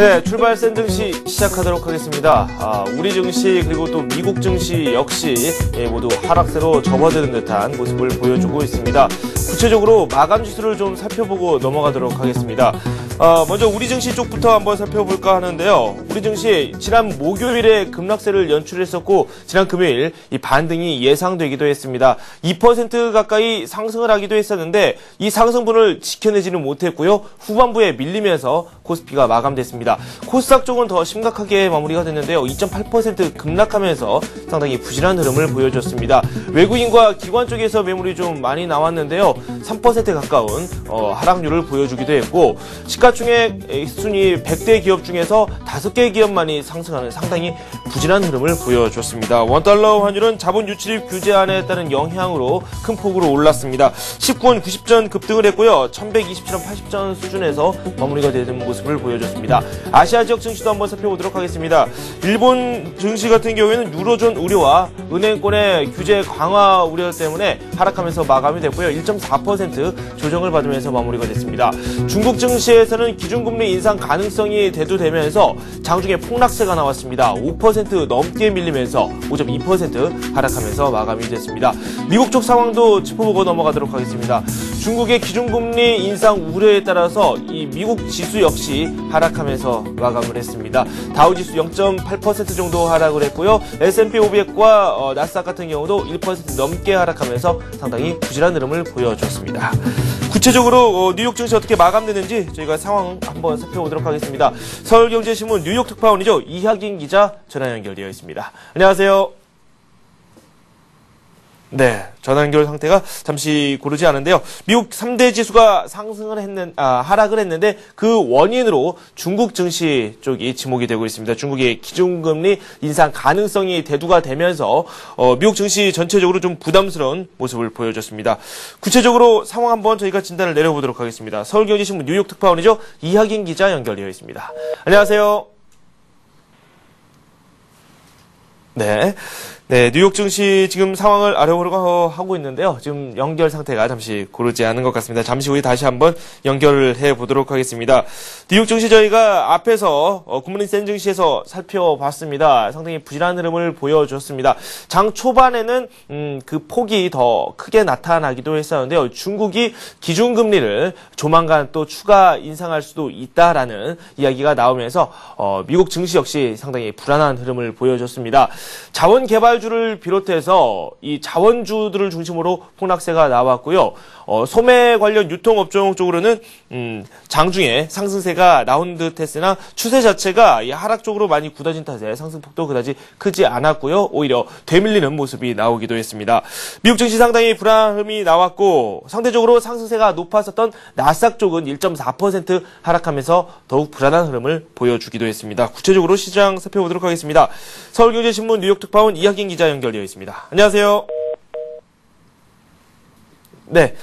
네, 출발 센 증시 시작하도록 하겠습니다. 우리 증시 그리고 또 미국 증시 역시 모두 하락세로 접어드는 듯한 모습을 보여주고 있습니다. 구체적으로 마감 지수를 좀 살펴보고 넘어가도록 하겠습니다. 먼저 우리 증시 쪽부터 한번 살펴볼까 하는데요. 우리 증시 지난 목요일에 급락세를 연출했었고 지난 금요일 이 반등이 예상되기도 했습니다. 2% 가까이 상승을 하기도 했었는데 이 상승분을 지켜내지는 못했고요. 후반부에 밀리면서 코스피가 마감됐습니다. 코스닥 쪽은 더 심각하게 마무리가 됐는데요. 2.8% 급락하면서 상당히 부진한 흐름을 보여줬습니다. 외국인과 기관 쪽에서 매물이 좀 많이 나왔는데요. 3% 가까운 하락률을 보여주기도 했고 시가총액 순위 100대 기업 중에서 5개 기업만이 상승하는 상당히 부진한 흐름을 보여줬습니다. 원달러 환율은 자본 유출입 규제안에 따른 영향으로 큰 폭으로 올랐습니다. 19원 90전 급등을 했고요. 1127원 80전 수준에서 마무리가 되는 모습을 보여줬습니다. 아시아 지역 증시도 한번 살펴보도록 하겠습니다. 일본 증시 같은 경우에는 유로존 우려와 은행권의 규제 강화 우려 때문에 하락하면서 마감이 됐고요. 1.4% 조정을 받으면서 마무리가 됐습니다. 중국 증시에서는 기준금리 인상 가능성이 대두되면서 장중에 폭락세가 나왔습니다. 5% 넘게 밀리면서 5.2% 하락하면서 마감이 됐습니다. 미국 쪽 상황도 짚어보고 넘어가도록 하겠습니다. 중국의 기준금리 인상 우려에 따라서 이 미국 지수 역시 하락하면서 마감을 했습니다. 다우지수 0.8% 정도 하락을 했고요. S&P 500과 나스닥 같은 경우도 1% 넘게 하락하면서 상당히 부진한 흐름을 보여줬습니다. 구체적으로 뉴욕 증시 어떻게 마감되는지 저희가 상황 한번 살펴보도록 하겠습니다. 서울경제신문 뉴욕 특파원이죠. 이학인 기자 전화 연결되어 있습니다. 안녕하세요. 네, 전화 연결 상태가 잠시 고르지 않은데요. 미국 3대 지수가 하락을 했는데 그 원인으로 중국 증시 쪽이 지목이 되고 있습니다. 중국의 기준금리 인상 가능성이 대두가 되면서 미국 증시 전체적으로 좀 부담스러운 모습을 보여줬습니다. 구체적으로 상황 한번 저희가 진단을 내려보도록 하겠습니다. 서울경제신문 뉴욕 특파원이죠. 이학인 기자 연결되어 있습니다. 안녕하세요. 네, 뉴욕 증시 지금 상황을 알아보려고 하고 있는데요. 지금 연결 상태가 잠시 고르지 않은 것 같습니다. 잠시 후에 다시 한번 연결을 해보도록 하겠습니다. 뉴욕 증시 저희가 앞에서 굿모닝 센 증시에서 살펴봤습니다. 상당히 부진한 흐름을 보여줬습니다. 장 초반에는 그 폭이 더 크게 나타나기도 했었는데요. 중국이 기준금리를 조만간 또 추가 인상할 수도 있다라는 이야기가 나오면서 미국 증시 역시 상당히 불안한 흐름을 보여줬습니다. 자원개발주를 비롯해서 이 자원주들을 중심으로 폭락세가 나왔고요. 소매 관련 유통업종 쪽으로는 장중에 상승세가 나온 듯 했으나 추세 자체가 이 하락 쪽으로 많이 굳어진 탓에 상승폭도 그다지 크지 않았고요. 오히려 되밀리는 모습이 나오기도 했습니다. 미국 증시 상당히 불안한 흐름이 나왔고 상대적으로 상승세가 높았었던 나스닥 쪽은 1.4% 하락하면서 더욱 불안한 흐름을 보여주기도 했습니다. 구체적으로 시장 살펴보도록 하겠습니다. 서울경제신문 뉴욕 특파원 이학인 기자 연결되어 있습니다. 안녕하세요. 네,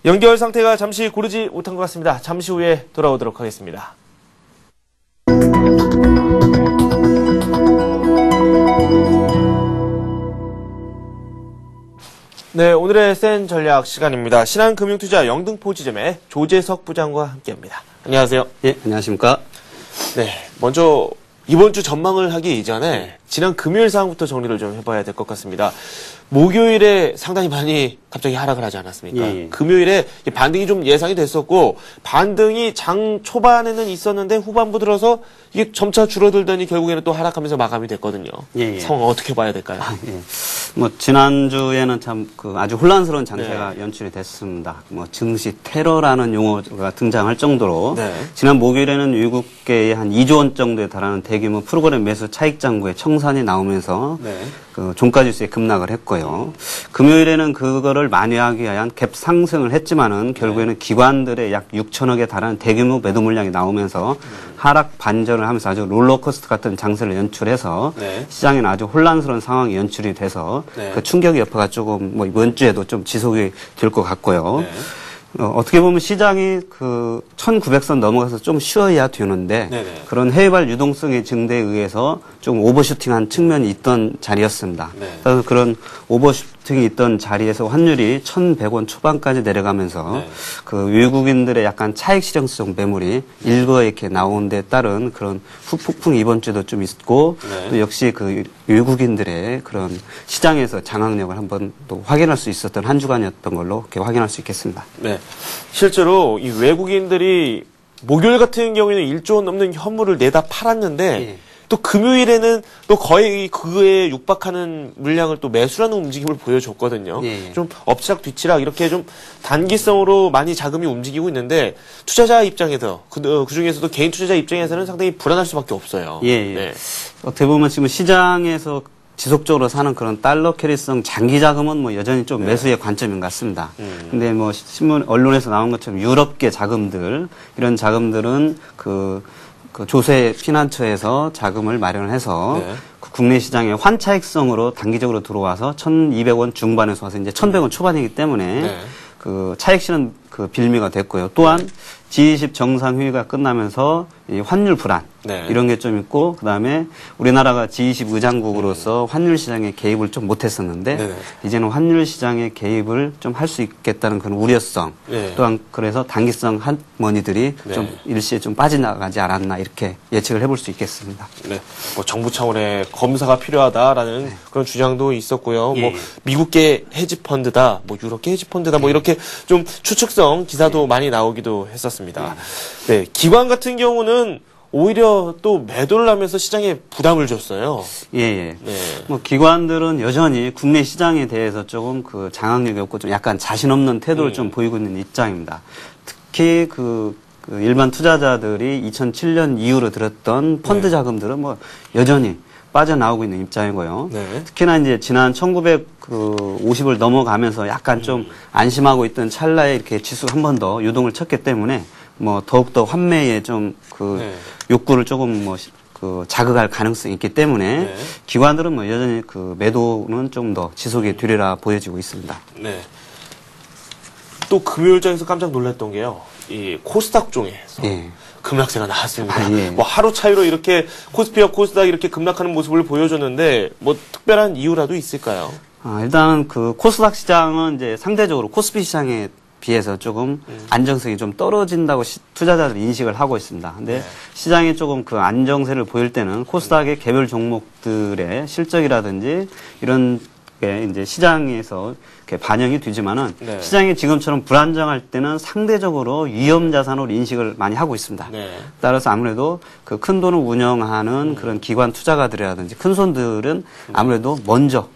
연결 상태가 잠시 고르지 못한 것 같습니다. 잠시 후에 돌아오도록 하겠습니다. 네, 오늘의 센 전략 시간입니다. 신한금융투자 영등포 지점의 조재석 부장과 함께합니다. 안녕하세요. 예, 안녕하십니까. 네, 먼저 이번 주 전망을 하기 이전에 지난 금요일 상황부터 정리를 좀 해봐야 될 것 같습니다. 목요일에 상당히 많이 갑자기 하락을 하지 않았습니까? 예. 금요일에 반등이 좀 예상이 됐었고 반등이 장 초반에는 있었는데 후반부 들어서 이게 점차 줄어들더니 결국에는 또 하락하면서 마감이 됐거든요. 예. 상황 어떻게 봐야 될까요? 뭐 지난주에는 참 아주 혼란스러운 장세가 연출이 됐습니다. 뭐 증시 테러라는 용어가 등장할 정도로 지난 목요일에는 외국계의 한 2조 원 정도에 달하는 대규모 프로그램 매수 차익 잔고의 청산이 나오면서 그 종가지수에 급락을 했고요. 금요일에는 그거를 만회하기 위한 갭 상승을 했지만은 결국에는 기관들의 약 6천억에 달하는 대규모 매도 물량이 나오면서 하락 반전을 하면서 아주 롤러코스터 같은 장세를 연출해서 시장에는 아주 혼란스러운 상황이 연출이 돼서 그 충격의 여파가 조금 뭐 이번 주에도 좀 지속이 될 것 같고요. 어떻게 보면 시장이 그 1900선 넘어가서 좀 쉬어야 되는데 그런 해외발 유동성의 증대에 의해서 좀 오버슈팅한 측면이 있던 자리였습니다. 그래서 그런 오버슈팅 부팅이 있던 자리에서 환율이 1,100원 초반까지 내려가면서 네. 그 외국인들의 약간 차익 실현성 매물이 일거에 이렇게 나온 데 따른 그런 후폭풍이 이번 주도 좀 있고 네. 또 역시 그 외국인들의 그런 시장에서 장악력을 한번 또 확인할 수 있었던 한 주간이었던 걸로 이렇게 확인할 수 있겠습니다. 네. 실제로 이 외국인들이 목요일 같은 경우에는 1조 원 넘는 현물을 내다 팔았는데 예. 또 금요일에는 또 거의 그에 육박하는 물량을 또 매수라는 움직임을 보여줬거든요. 예. 좀 엎치락 뒤치락 이렇게 좀 단기성으로 많이 자금이 움직이고 있는데 투자자 입장에서 그 중에서도 개인 투자자 입장에서는 상당히 불안할 수밖에 없어요. 예, 예. 네. 어떻게 보면 지금 시장에서 지속적으로 사는 그런 달러 캐리성 장기 자금은 뭐 여전히 좀 매수의 관점인 것 같습니다. 근데 뭐 신문 언론에서 나온 것처럼 유럽계 자금들 이런 자금들은 그 조세 피난처에서 자금을 마련해서 네. 그 국내 시장에 환차익성으로 단기적으로 들어와서 1,200원 중반에서 와서 이제 1,100원 초반이기 때문에 네. 그 차익 실현 그 빌미가 됐고요. 또한 G20 정상회의가 끝나면서 이 환율 불안 네. 이런 게 좀 있고 그다음에 우리나라가 G20 의장국으로서 환율 시장에 개입을 좀 못했었는데 네네. 이제는 환율 시장에 개입을 좀 할 수 있겠다는 그런 우려성 네. 또한 그래서 단기성 한머니들이 네. 좀 일시에 좀 빠져나가지 않았나 이렇게 예측을 해볼 수 있겠습니다. 네, 뭐 정부 차원의 검사가 필요하다라는 그런 주장도 있었고요. 예. 뭐 미국계 헤지펀드다, 뭐 유럽계 헤지펀드다, 뭐 이렇게 좀 추측성 기사도 많이 나오기도 했었습니다. 네, 기관 같은 경우는 오히려 또 매도를 하면서 시장에 부담을 줬어요. 예, 예. 네. 뭐 기관들은 여전히 국내 시장에 대해서 조금 그 장악력이 없고 좀 약간 자신 없는 태도를 좀 보이고 있는 입장입니다. 특히 그 일반 투자자들이 2007년 이후로 들었던 펀드 자금들은 뭐 여전히 빠져나오고 있는 입장이고요. 네. 특히나 이제 지난 1950을 넘어가면서 약간 좀 안심하고 있던 찰나에 이렇게 지수가 한 번 더 유동을 쳤기 때문에 뭐 더욱더 환매에 좀 그 네. 욕구를 조금 뭐 그 자극할 가능성이 있기 때문에 네. 기관들은 뭐 여전히 그 매도는 좀 더 지속이 되리라 보여지고 있습니다. 네. 또 금요일장에서 깜짝 놀랐던 게요. 이 코스닥 종에서 예. 급락세가 나왔습니다. 아, 예. 뭐 하루 차이로 이렇게 코스피와 코스닥 이렇게 급락하는 모습을 보여줬는데 뭐 특별한 이유라도 있을까요? 일단 그 코스닥 시장은 이제 상대적으로 코스피 시장에 비해서 조금 안정성이 좀 떨어진다고 투자자들이 인식을 하고 있습니다. 근데 네. 시장이 조금 그 안정세를 보일 때는 코스닥의 개별 종목들의 실적이라든지 이런 게 이제 시장에서 이렇게 반영이 되지만은 네. 시장이 지금처럼 불안정할 때는 상대적으로 위험 자산으로 인식을 많이 하고 있습니다. 네. 따라서 아무래도 그 큰 돈을 운영하는 그런 기관 투자가들이라든지 큰 손들은 아무래도 먼저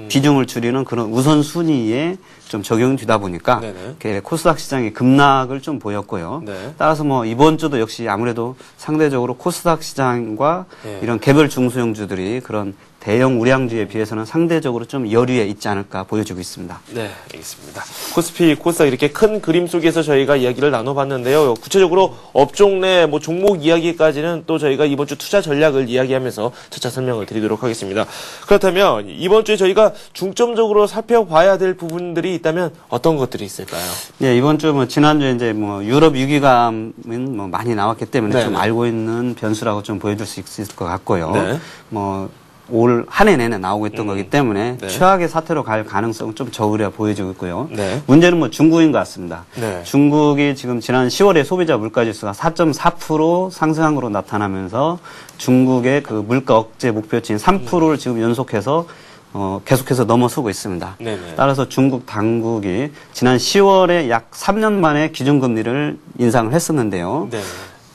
비중을 줄이는 그런 우선순위에 좀 적용이 되다 보니까 네네. 이렇게 코스닥 시장이 급락을 좀 보였고요. 네. 따라서 뭐 이번 주도 역시 아무래도 상대적으로 코스닥 시장과 네. 이런 개별 중소형주들이 그런 대형 우량주에 비해서는 상대적으로 좀 여류에 있지 않을까 보여지고 있습니다. 네, 알겠습니다. 코스피, 코스닥 이렇게 큰 그림 속에서 저희가 이야기를 나눠봤는데요. 구체적으로 업종 내 뭐 종목 이야기까지는 또 저희가 이번 주 투자 전략을 이야기하면서 차차 설명을 드리도록 하겠습니다. 그렇다면 이번 주에 저희가 중점적으로 살펴봐야 될 부분들이 있다면 어떤 것들이 있을까요? 네, 이번 주 뭐 지난주에 이제 뭐 유럽 위기감은 뭐 많이 나왔기 때문에 네. 좀 알고 있는 변수라고 좀 보여줄 수 있을 것 같고요. 네. 뭐 올 한 해 내내 나오고 있던 거기 때문에 네. 최악의 사태로 갈 가능성은 좀 적으려 보여지고 있고요. 네. 문제는 뭐 중국인 것 같습니다. 네. 중국이 지금 지난 10월에 소비자 물가지수가 4.4% 상승한 것으로 나타나면서 중국의 그 물가 억제 목표치인 3%를 지금 연속해서 계속해서 넘어서고 있습니다. 네네. 따라서 중국 당국이 지난 10월에 약 3년 만에 기준금리를 인상을 했었는데요. 네.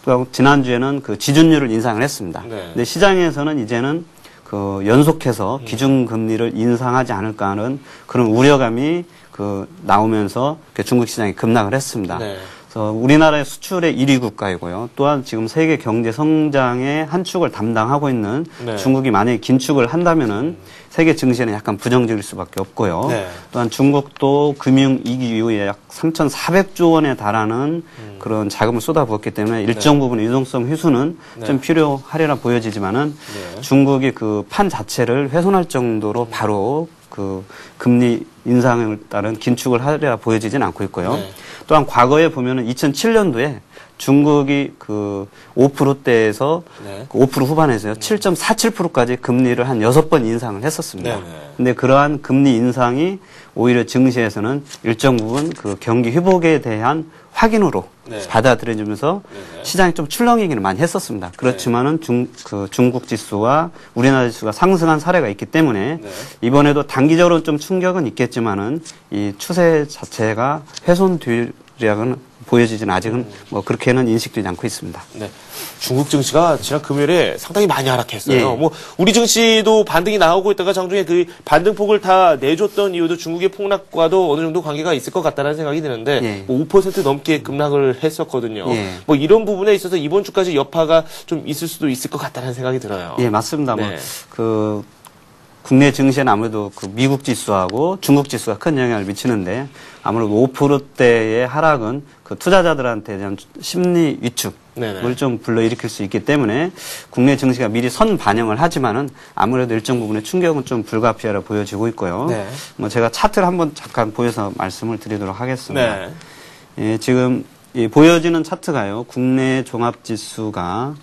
또 지난주에는 그 지준율을 인상을 했습니다. 네. 근데 시장에서는 이제는 그 연속해서 기준금리를 인상하지 않을까 하는 그런 우려감이 그 나오면서 중국 시장이 급락을 했습니다. 네. 그래서 우리나라의 수출의 1위 국가이고요. 또한 지금 세계 경제 성장의 한 축을 담당하고 있는 네. 중국이 만약에 긴축을 한다면은 세계 증시는 약간 부정적일 수밖에 없고요. 네. 또한 중국도 금융위기 이후에 약 3,400조 원에 달하는 그런 자금을 쏟아부었기 때문에 일정 부분 유동성 회수는 네. 좀 필요하리라 보여지지만은 네. 중국이 그 판 자체를 훼손할 정도로 바로 그 금리 인상을 따른 긴축을 하리라 보여지진 않고 있고요. 네. 또한 과거에 보면은 2007년도에 중국이 그 5%대에서 네. 그 5% 후반에서요. 7.47%까지 금리를 한 6번 인상을 했었습니다. 네. 근데 그러한 금리 인상이 오히려 증시에서는 일정 부분 그 경기 회복에 대한 확인으로 네. 받아들여지면서 네. 시장이 좀 출렁이기는 많이 했었습니다. 그렇지만은 중국 지수와 우리나라 지수가 상승한 사례가 있기 때문에 네. 이번에도 단기적으로 좀 충격은 있겠지만은 이 추세 자체가 훼손되리라고는 보여지지는 아직은 뭐 그렇게는 인식되지 않고 있습니다. 네. 중국 증시가 지난 금요일에 상당히 많이 하락했어요. 예. 뭐 우리 증시도 반등이 나오고 있다가 장중에 그 반등폭을 다 내줬던 이유도 중국의 폭락과도 어느 정도 관계가 있을 것 같다는 생각이 드는데 예. 뭐 5% 넘게 급락을 했었거든요. 예. 뭐 이런 부분에 있어서 이번 주까지 여파가 좀 있을 수도 있을 것 같다는 생각이 들어요. 예, 맞습니다. 네. 뭐 그 국내 증시에는 아무래도 그 미국 지수하고 중국 지수가 큰 영향을 미치는데 아무래도 5%대의 하락은 그 투자자들한테 대한 심리 위축을 네네. 좀 불러일으킬 수 있기 때문에 국내 증시가 미리 선 반영을 하지만은 아무래도 일정 부분의 충격은 좀 불가피하려 보여지고 있고요. 네. 뭐 제가 차트를 한번 잠깐 보여서 말씀을 드리도록 하겠습니다. 네. 예, 지금 이 보여지는 차트가요. 국내 종합지수가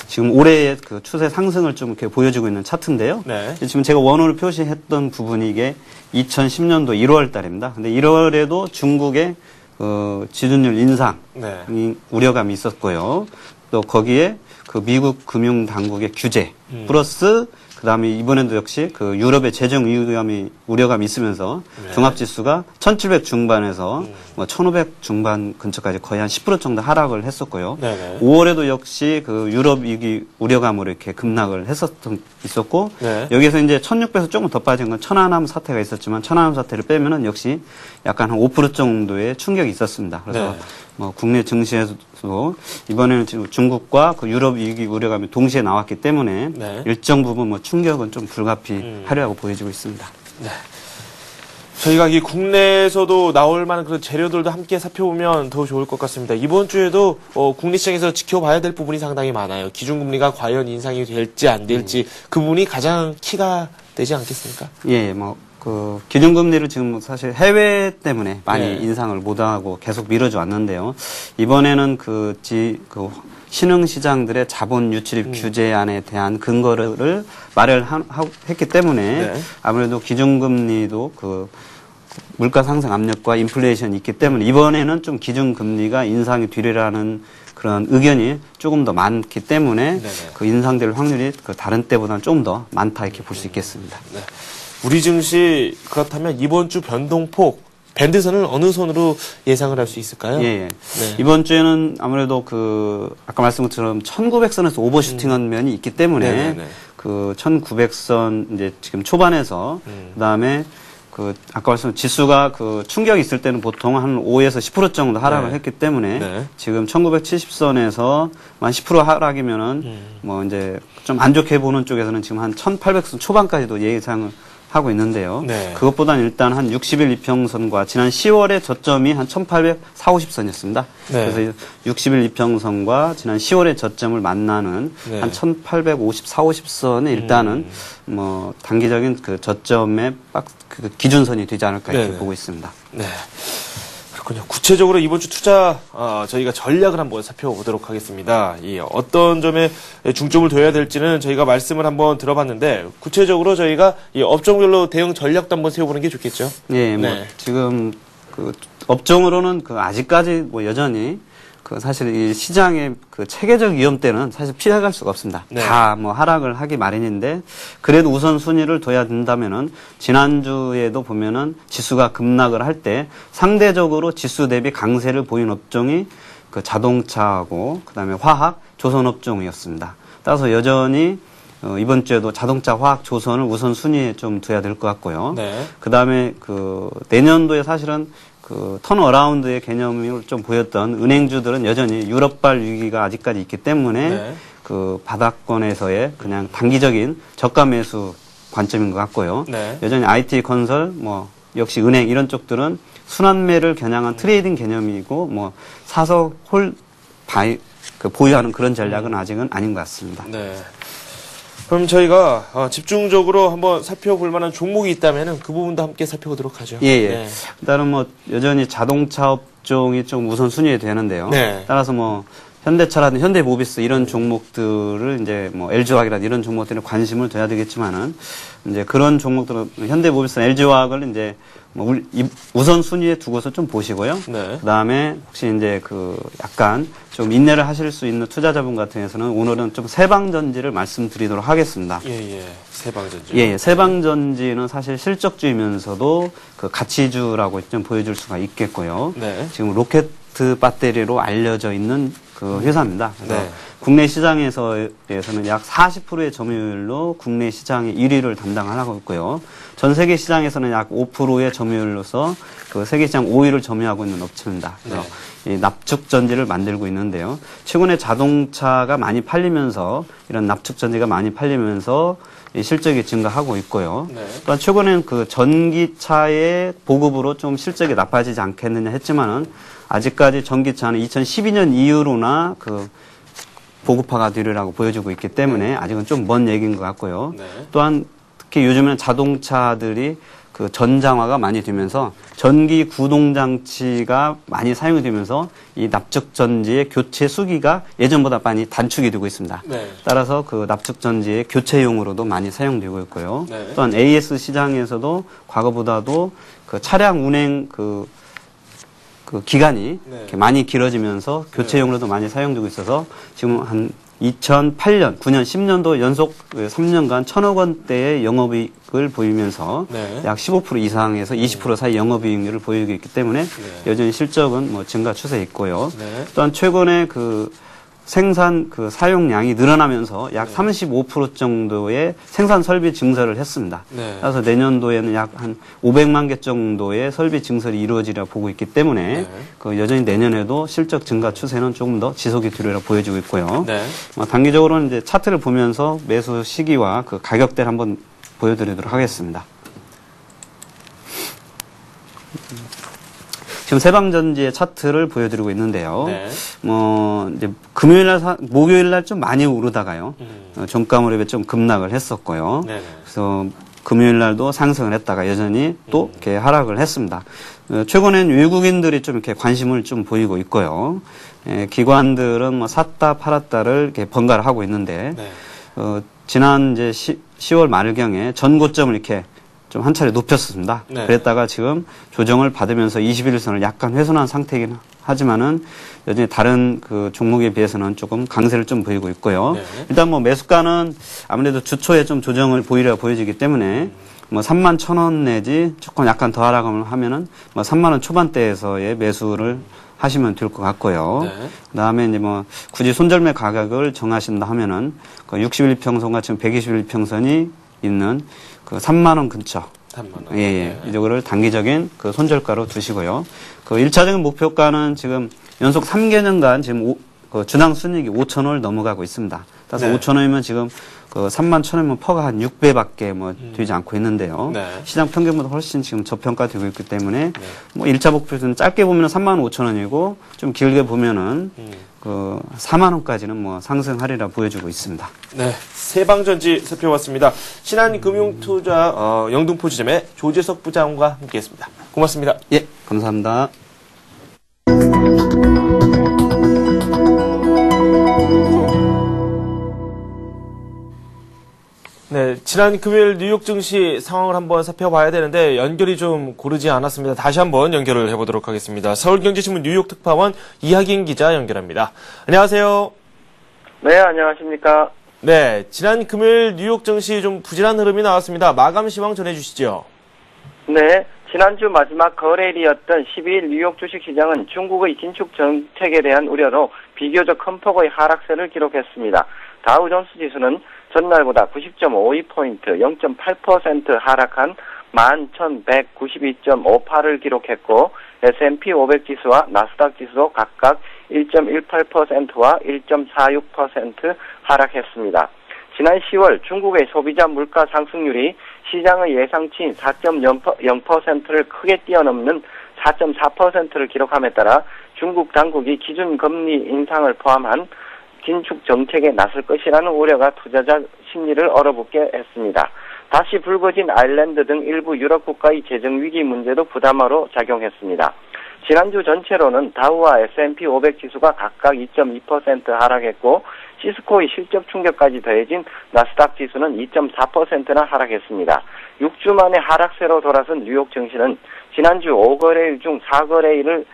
지금 올해의 그 추세 상승을 좀 이렇게 보여주고 있는 차트인데요. 네. 지금 제가 원호를 표시했던 부분이 이게 2010년도 1월 달입니다. 근데 1월에도 중국의 지준율 인상 네. 우려감이 있었고요. 또 거기에 그 미국 금융 당국의 규제 플러스 그다음에 이번에도 역시 그 유럽의 재정 우려감이 있으면서 네. 종합지수가 1700 중반에서 뭐 1500 중반 근처까지 거의 한 10% 정도 하락을 했었고요. 네네. 5월에도 역시 그 유럽 위기 우려감으로 이렇게 급락을 있었고 네. 여기에서 이제 1600에서 조금 더 빠진 건 천안함 사태가 있었지만 천안함 사태를 빼면은 역시 약간 한 5% 정도의 충격이 있었습니다. 그래서 네. 뭐 국내 증시에서도 이번에는 지금 중국과 그 유럽 위기 우려감이 동시에 나왔기 때문에 네. 일정 부분 뭐 충격은 좀 불가피하려고 보여지고 있습니다. 네. 저희가 이 국내에서도 나올 만한 그런 재료들도 함께 살펴보면 더 좋을 것 같습니다. 이번 주에도 국내 시장에서 지켜봐야 될 부분이 상당히 많아요. 기준금리가 과연 인상이 될지 안 될지 그 부분이 가장 키가 되지 않겠습니까? 예, 뭐 그 기준금리를 지금 사실 해외 때문에 많이 네. 인상을 못하고 계속 미뤄져 왔는데요. 이번에는 그 신흥 시장들의 자본 유출입 규제안에 대한 근거를 마련했기 때문에 네. 아무래도 기준금리도 그 물가 상승 압력과 인플레이션이 있기 때문에 이번에는 좀 기준금리가 인상이 되리라는 그런 의견이 조금 더 많기 때문에 네네. 그 인상될 확률이 그 다른 때보다는 좀 더 많다 이렇게 볼 수 있겠습니다. 네. 우리 증시 그렇다면 이번 주 변동폭 밴드선을 어느 선으로 예상을 할 수 있을까요? 예. 네. 이번 주에는 아무래도 그 아까 말씀드린 것처럼 1900선에서 오버슈팅한 면이 있기 때문에 네네네. 그 1900선 이제 지금 초반에서 그다음에 그 아까 말씀 지수가 그 충격이 있을 때는 보통 한 5에서 10% 정도 하락을 네. 했기 때문에 네. 지금 1970선에서 한 10% 하락이면은 뭐 이제 좀 안 좋게 보는 쪽에서는 지금 한 1800선 초반까지도 예상을 하고 있는데요. 네. 그것보다는 일단 한 60일 이평선과 지난 10월의 저점이 한 1840선이었습니다. 네. 그래서 60일 이평선과 지난 10월의 저점을 만나는 네. 한 1854, 50선이 일단은 뭐 단기적인 그 저점의 그 기준선이 되지 않을까 이렇게 네네. 보고 있습니다. 네. 그렇군요. 구체적으로 이번 주 투자 저희가 전략을 한번 살펴보도록 하겠습니다. 이 어떤 점에 중점을 둬야 될지는 저희가 말씀을 한번 들어봤는데 구체적으로 저희가 이 업종별로 대응 전략도 한번 세워보는 게 좋겠죠. 예, 뭐 네. 지금 그 업종으로는 그 아직까지 뭐 여전히 그 사실 이 시장의 그 체계적 위험 때는 사실 피해갈 수가 없습니다. 네. 다 뭐 하락을 하기 마련인데 그래도 우선 순위를 둬야 된다면은 지난주에도 보면은 지수가 급락을 할 때 상대적으로 지수 대비 강세를 보인 업종이 그 자동차하고 그다음에 화학, 조선 업종이었습니다. 따라서 여전히 이번 주에도 자동차, 화학, 조선을 우선 순위에 좀 둬야 될 것 같고요. 네. 그다음에 그 내년도에 사실은 그 턴어라운드의 개념을 좀 보였던 은행주들은 여전히 유럽발 위기가 아직까지 있기 때문에 네. 그 바닥권에서의 그냥 단기적인 저가 매수 관점인 것 같고요. 네. 여전히 IT 건설, 뭐 역시 은행 이런 쪽들은 순환매를 겨냥한 트레이딩 개념이고 뭐 사서 보유하는 그런 전략은 아직은 아닌 것 같습니다. 네. 그럼 저희가 집중적으로 한번 살펴볼 만한 종목이 있다면 그 부분도 함께 살펴보도록 하죠. 예, 예. 네. 일단은 뭐 여전히 자동차 업종이 좀 우선순위에 되는데요. 네. 따라서 뭐 현대차라든지 현대모비스 이런 종목들을 이제 뭐 LG화학이라든지 이런 종목들에 관심을 둬야 되겠지만은 이제 그런 종목들은 현대모비스나 LG화학을 이제 뭐 우선순위에 두고서 좀 보시고요. 네. 그 다음에 혹시 이제 그 약간 좀 인내를 하실 수 있는 투자자분 같은 경우에는 오늘은 좀 세방전지를 말씀드리도록 하겠습니다. 예, 예. 세방전지. 예, 세방전지는 사실 실적주이면서도 그 가치주라고 좀 보여줄 수가 있겠고요. 네. 지금 로켓 배터리로 알려져 있는 그 회사입니다. 그래서 네. 국내 시장에서는 약 40%의 점유율로 국내 시장의 1위를 담당하고 있고요. 전 세계 시장에서는 약 5%의 점유율로서 그 세계 시장 5위를 점유하고 있는 업체입니다. 그래서 이 납축 전지를 만들고 있는데요. 최근에 자동차가 많이 팔리면서 이런 납축 전지가 많이 팔리면서 이 실적이 증가하고 있고요. 네. 또한 최근엔 그 전기차의 보급으로 좀 실적이 나빠지지 않겠느냐 했지만은 아직까지 전기차는 2012년 이후로나 그 보급화가 되리라고 보여주고 있기 때문에 아직은 좀 먼 얘기인 것 같고요. 네. 또한 특히 요즘에는 자동차들이 그 전장화가 많이 되면서 전기 구동장치가 많이 사용이 되면서 이 납축전지의 교체 수기가 예전보다 많이 단축이 되고 있습니다. 네. 따라서 그 납축전지의 교체용으로도 많이 사용되고 있고요. 네. 또한 AS 시장에서도 과거보다도 그 차량 운행 그 기간이 네. 이렇게 많이 길어지면서 교체용으로도 많이 사용되고 있어서 지금 한 2008년, 9년, 10년도 연속 3년간 1,000억 원대의 영업이익을 보이면서 네. 약 15% 이상에서 20% 사이 영업이익률을 보이고 있기 때문에 여전히 실적은 뭐 증가 추세에 있고요. 네. 또한 최근에 그 생산 그 사용량이 늘어나면서 약 35% 정도의 생산 설비 증설을 했습니다. 네. 그래서 내년도에는 약 한 500만 개 정도의 설비 증설이 이루어지리라 보고 있기 때문에 그 여전히 내년에도 실적 증가 추세는 조금 더 지속이 되리라 보여지고 있고요. 네. 단기적으로는 이제 차트를 보면서 매수 시기와 그 가격대를 한번 보여드리도록 하겠습니다. 지금 세방전지의 차트를 보여드리고 있는데요. 네. 이제 목요일날 좀 많이 오르다가요. 종가 무렵에 좀 급락을 했었고요. 네. 그래서 금요일날도 상승을 했다가 여전히 또 이렇게 하락을 했습니다. 최근엔 외국인들이 좀 이렇게 관심을 좀 보이고 있고요. 기관들은 뭐 샀다 팔았다를 이렇게 번갈아 하고 있는데, 네. 지난 이제 10월 말경에 전고점을 이렇게 좀 한 차례 높였습니다. 네. 그랬다가 지금 조정을 받으면서 21선을 약간 훼손한 상태이긴 하지만은 여전히 다른 그 종목에 비해서는 조금 강세를 좀 보이고 있고요. 네. 일단 뭐 매수가는 아무래도 주초에 좀 조정을 보여지기 때문에 뭐 31,000원 내지 조금 약간 더 하락을 하면은 뭐 3만원 초반대에서의 매수를 하시면 될 것 같고요. 네. 그다음에 이제 뭐 굳이 손절매 가격을 정하신다 하면은 그 61평선과 지금 121평선이 있는 그 3만 원 근처. 3만 원. 예. 이거를 단기적인 그 손절가로 두시고요. 그 1차적인 목표가는 지금 연속 3개년간 지금 그 주당 순이익이 5,000원을 넘어가고 있습니다. 따라서 네. 5,000원이면 지금 그 31,000원이면 퍼가 한 6배밖에 뭐 되지 않고 있는데요. 네. 시장 평균보다 훨씬 지금 저평가되고 있기 때문에 뭐 1차 목표는 짧게 보면 35,000원이고 좀 길게 보면은 그 4만 원까지는 뭐 상승하리라 보여주고 있습니다. 네, 세방전지 살펴봤습니다. 신한금융투자 영등포지점의 조재석 부장과 함께했습니다. 고맙습니다. 예, 감사합니다. 네, 지난 금요일 뉴욕 증시 상황을 한번 살펴봐야 되는데 연결이 좀 고르지 않았습니다. 다시 한번 연결을 해보도록 하겠습니다. 서울경제신문 뉴욕 특파원 이하긴 기자 연결합니다. 안녕하세요. 네, 안녕하십니까. 네, 지난 금요일 뉴욕 증시 좀 부진한 흐름이 나왔습니다. 마감 시황 전해주시죠. 네, 지난주 마지막 거래일이었던 12일 뉴욕 주식시장은 중국의 긴축 정책에 대한 우려로 비교적 큰 폭의 하락세를 기록했습니다. 다우존스 지수는 전날보다 90.52포인트, 0.8% 하락한 11,192.58을 기록했고 S&P 500 지수와 나스닥 지수도 각각 1.18%와 1.46% 하락했습니다. 지난 10월 중국의 소비자 물가 상승률이 시장의 예상치인 4.0%를 크게 뛰어넘는 4.4%를 기록함에 따라 중국 당국이 기준금리 인상을 포함한 긴축 정책에 나설 것이라는 우려가 투자자 심리를 얼어붙게 했습니다. 다시 불거진 아일랜드 등 일부 유럽 국가의 재정 위기 문제도 부담화로 작용했습니다. 지난주 전체로는 다우와 S&P 500 지수가 각각 2.2% 하락했고 시스코의 실적 충격까지 더해진 나스닥 지수는 2.4%나 하락했습니다. 6주 만에 하락세로 돌아선 뉴욕 증시는 지난주 5거래일 중 4거래일을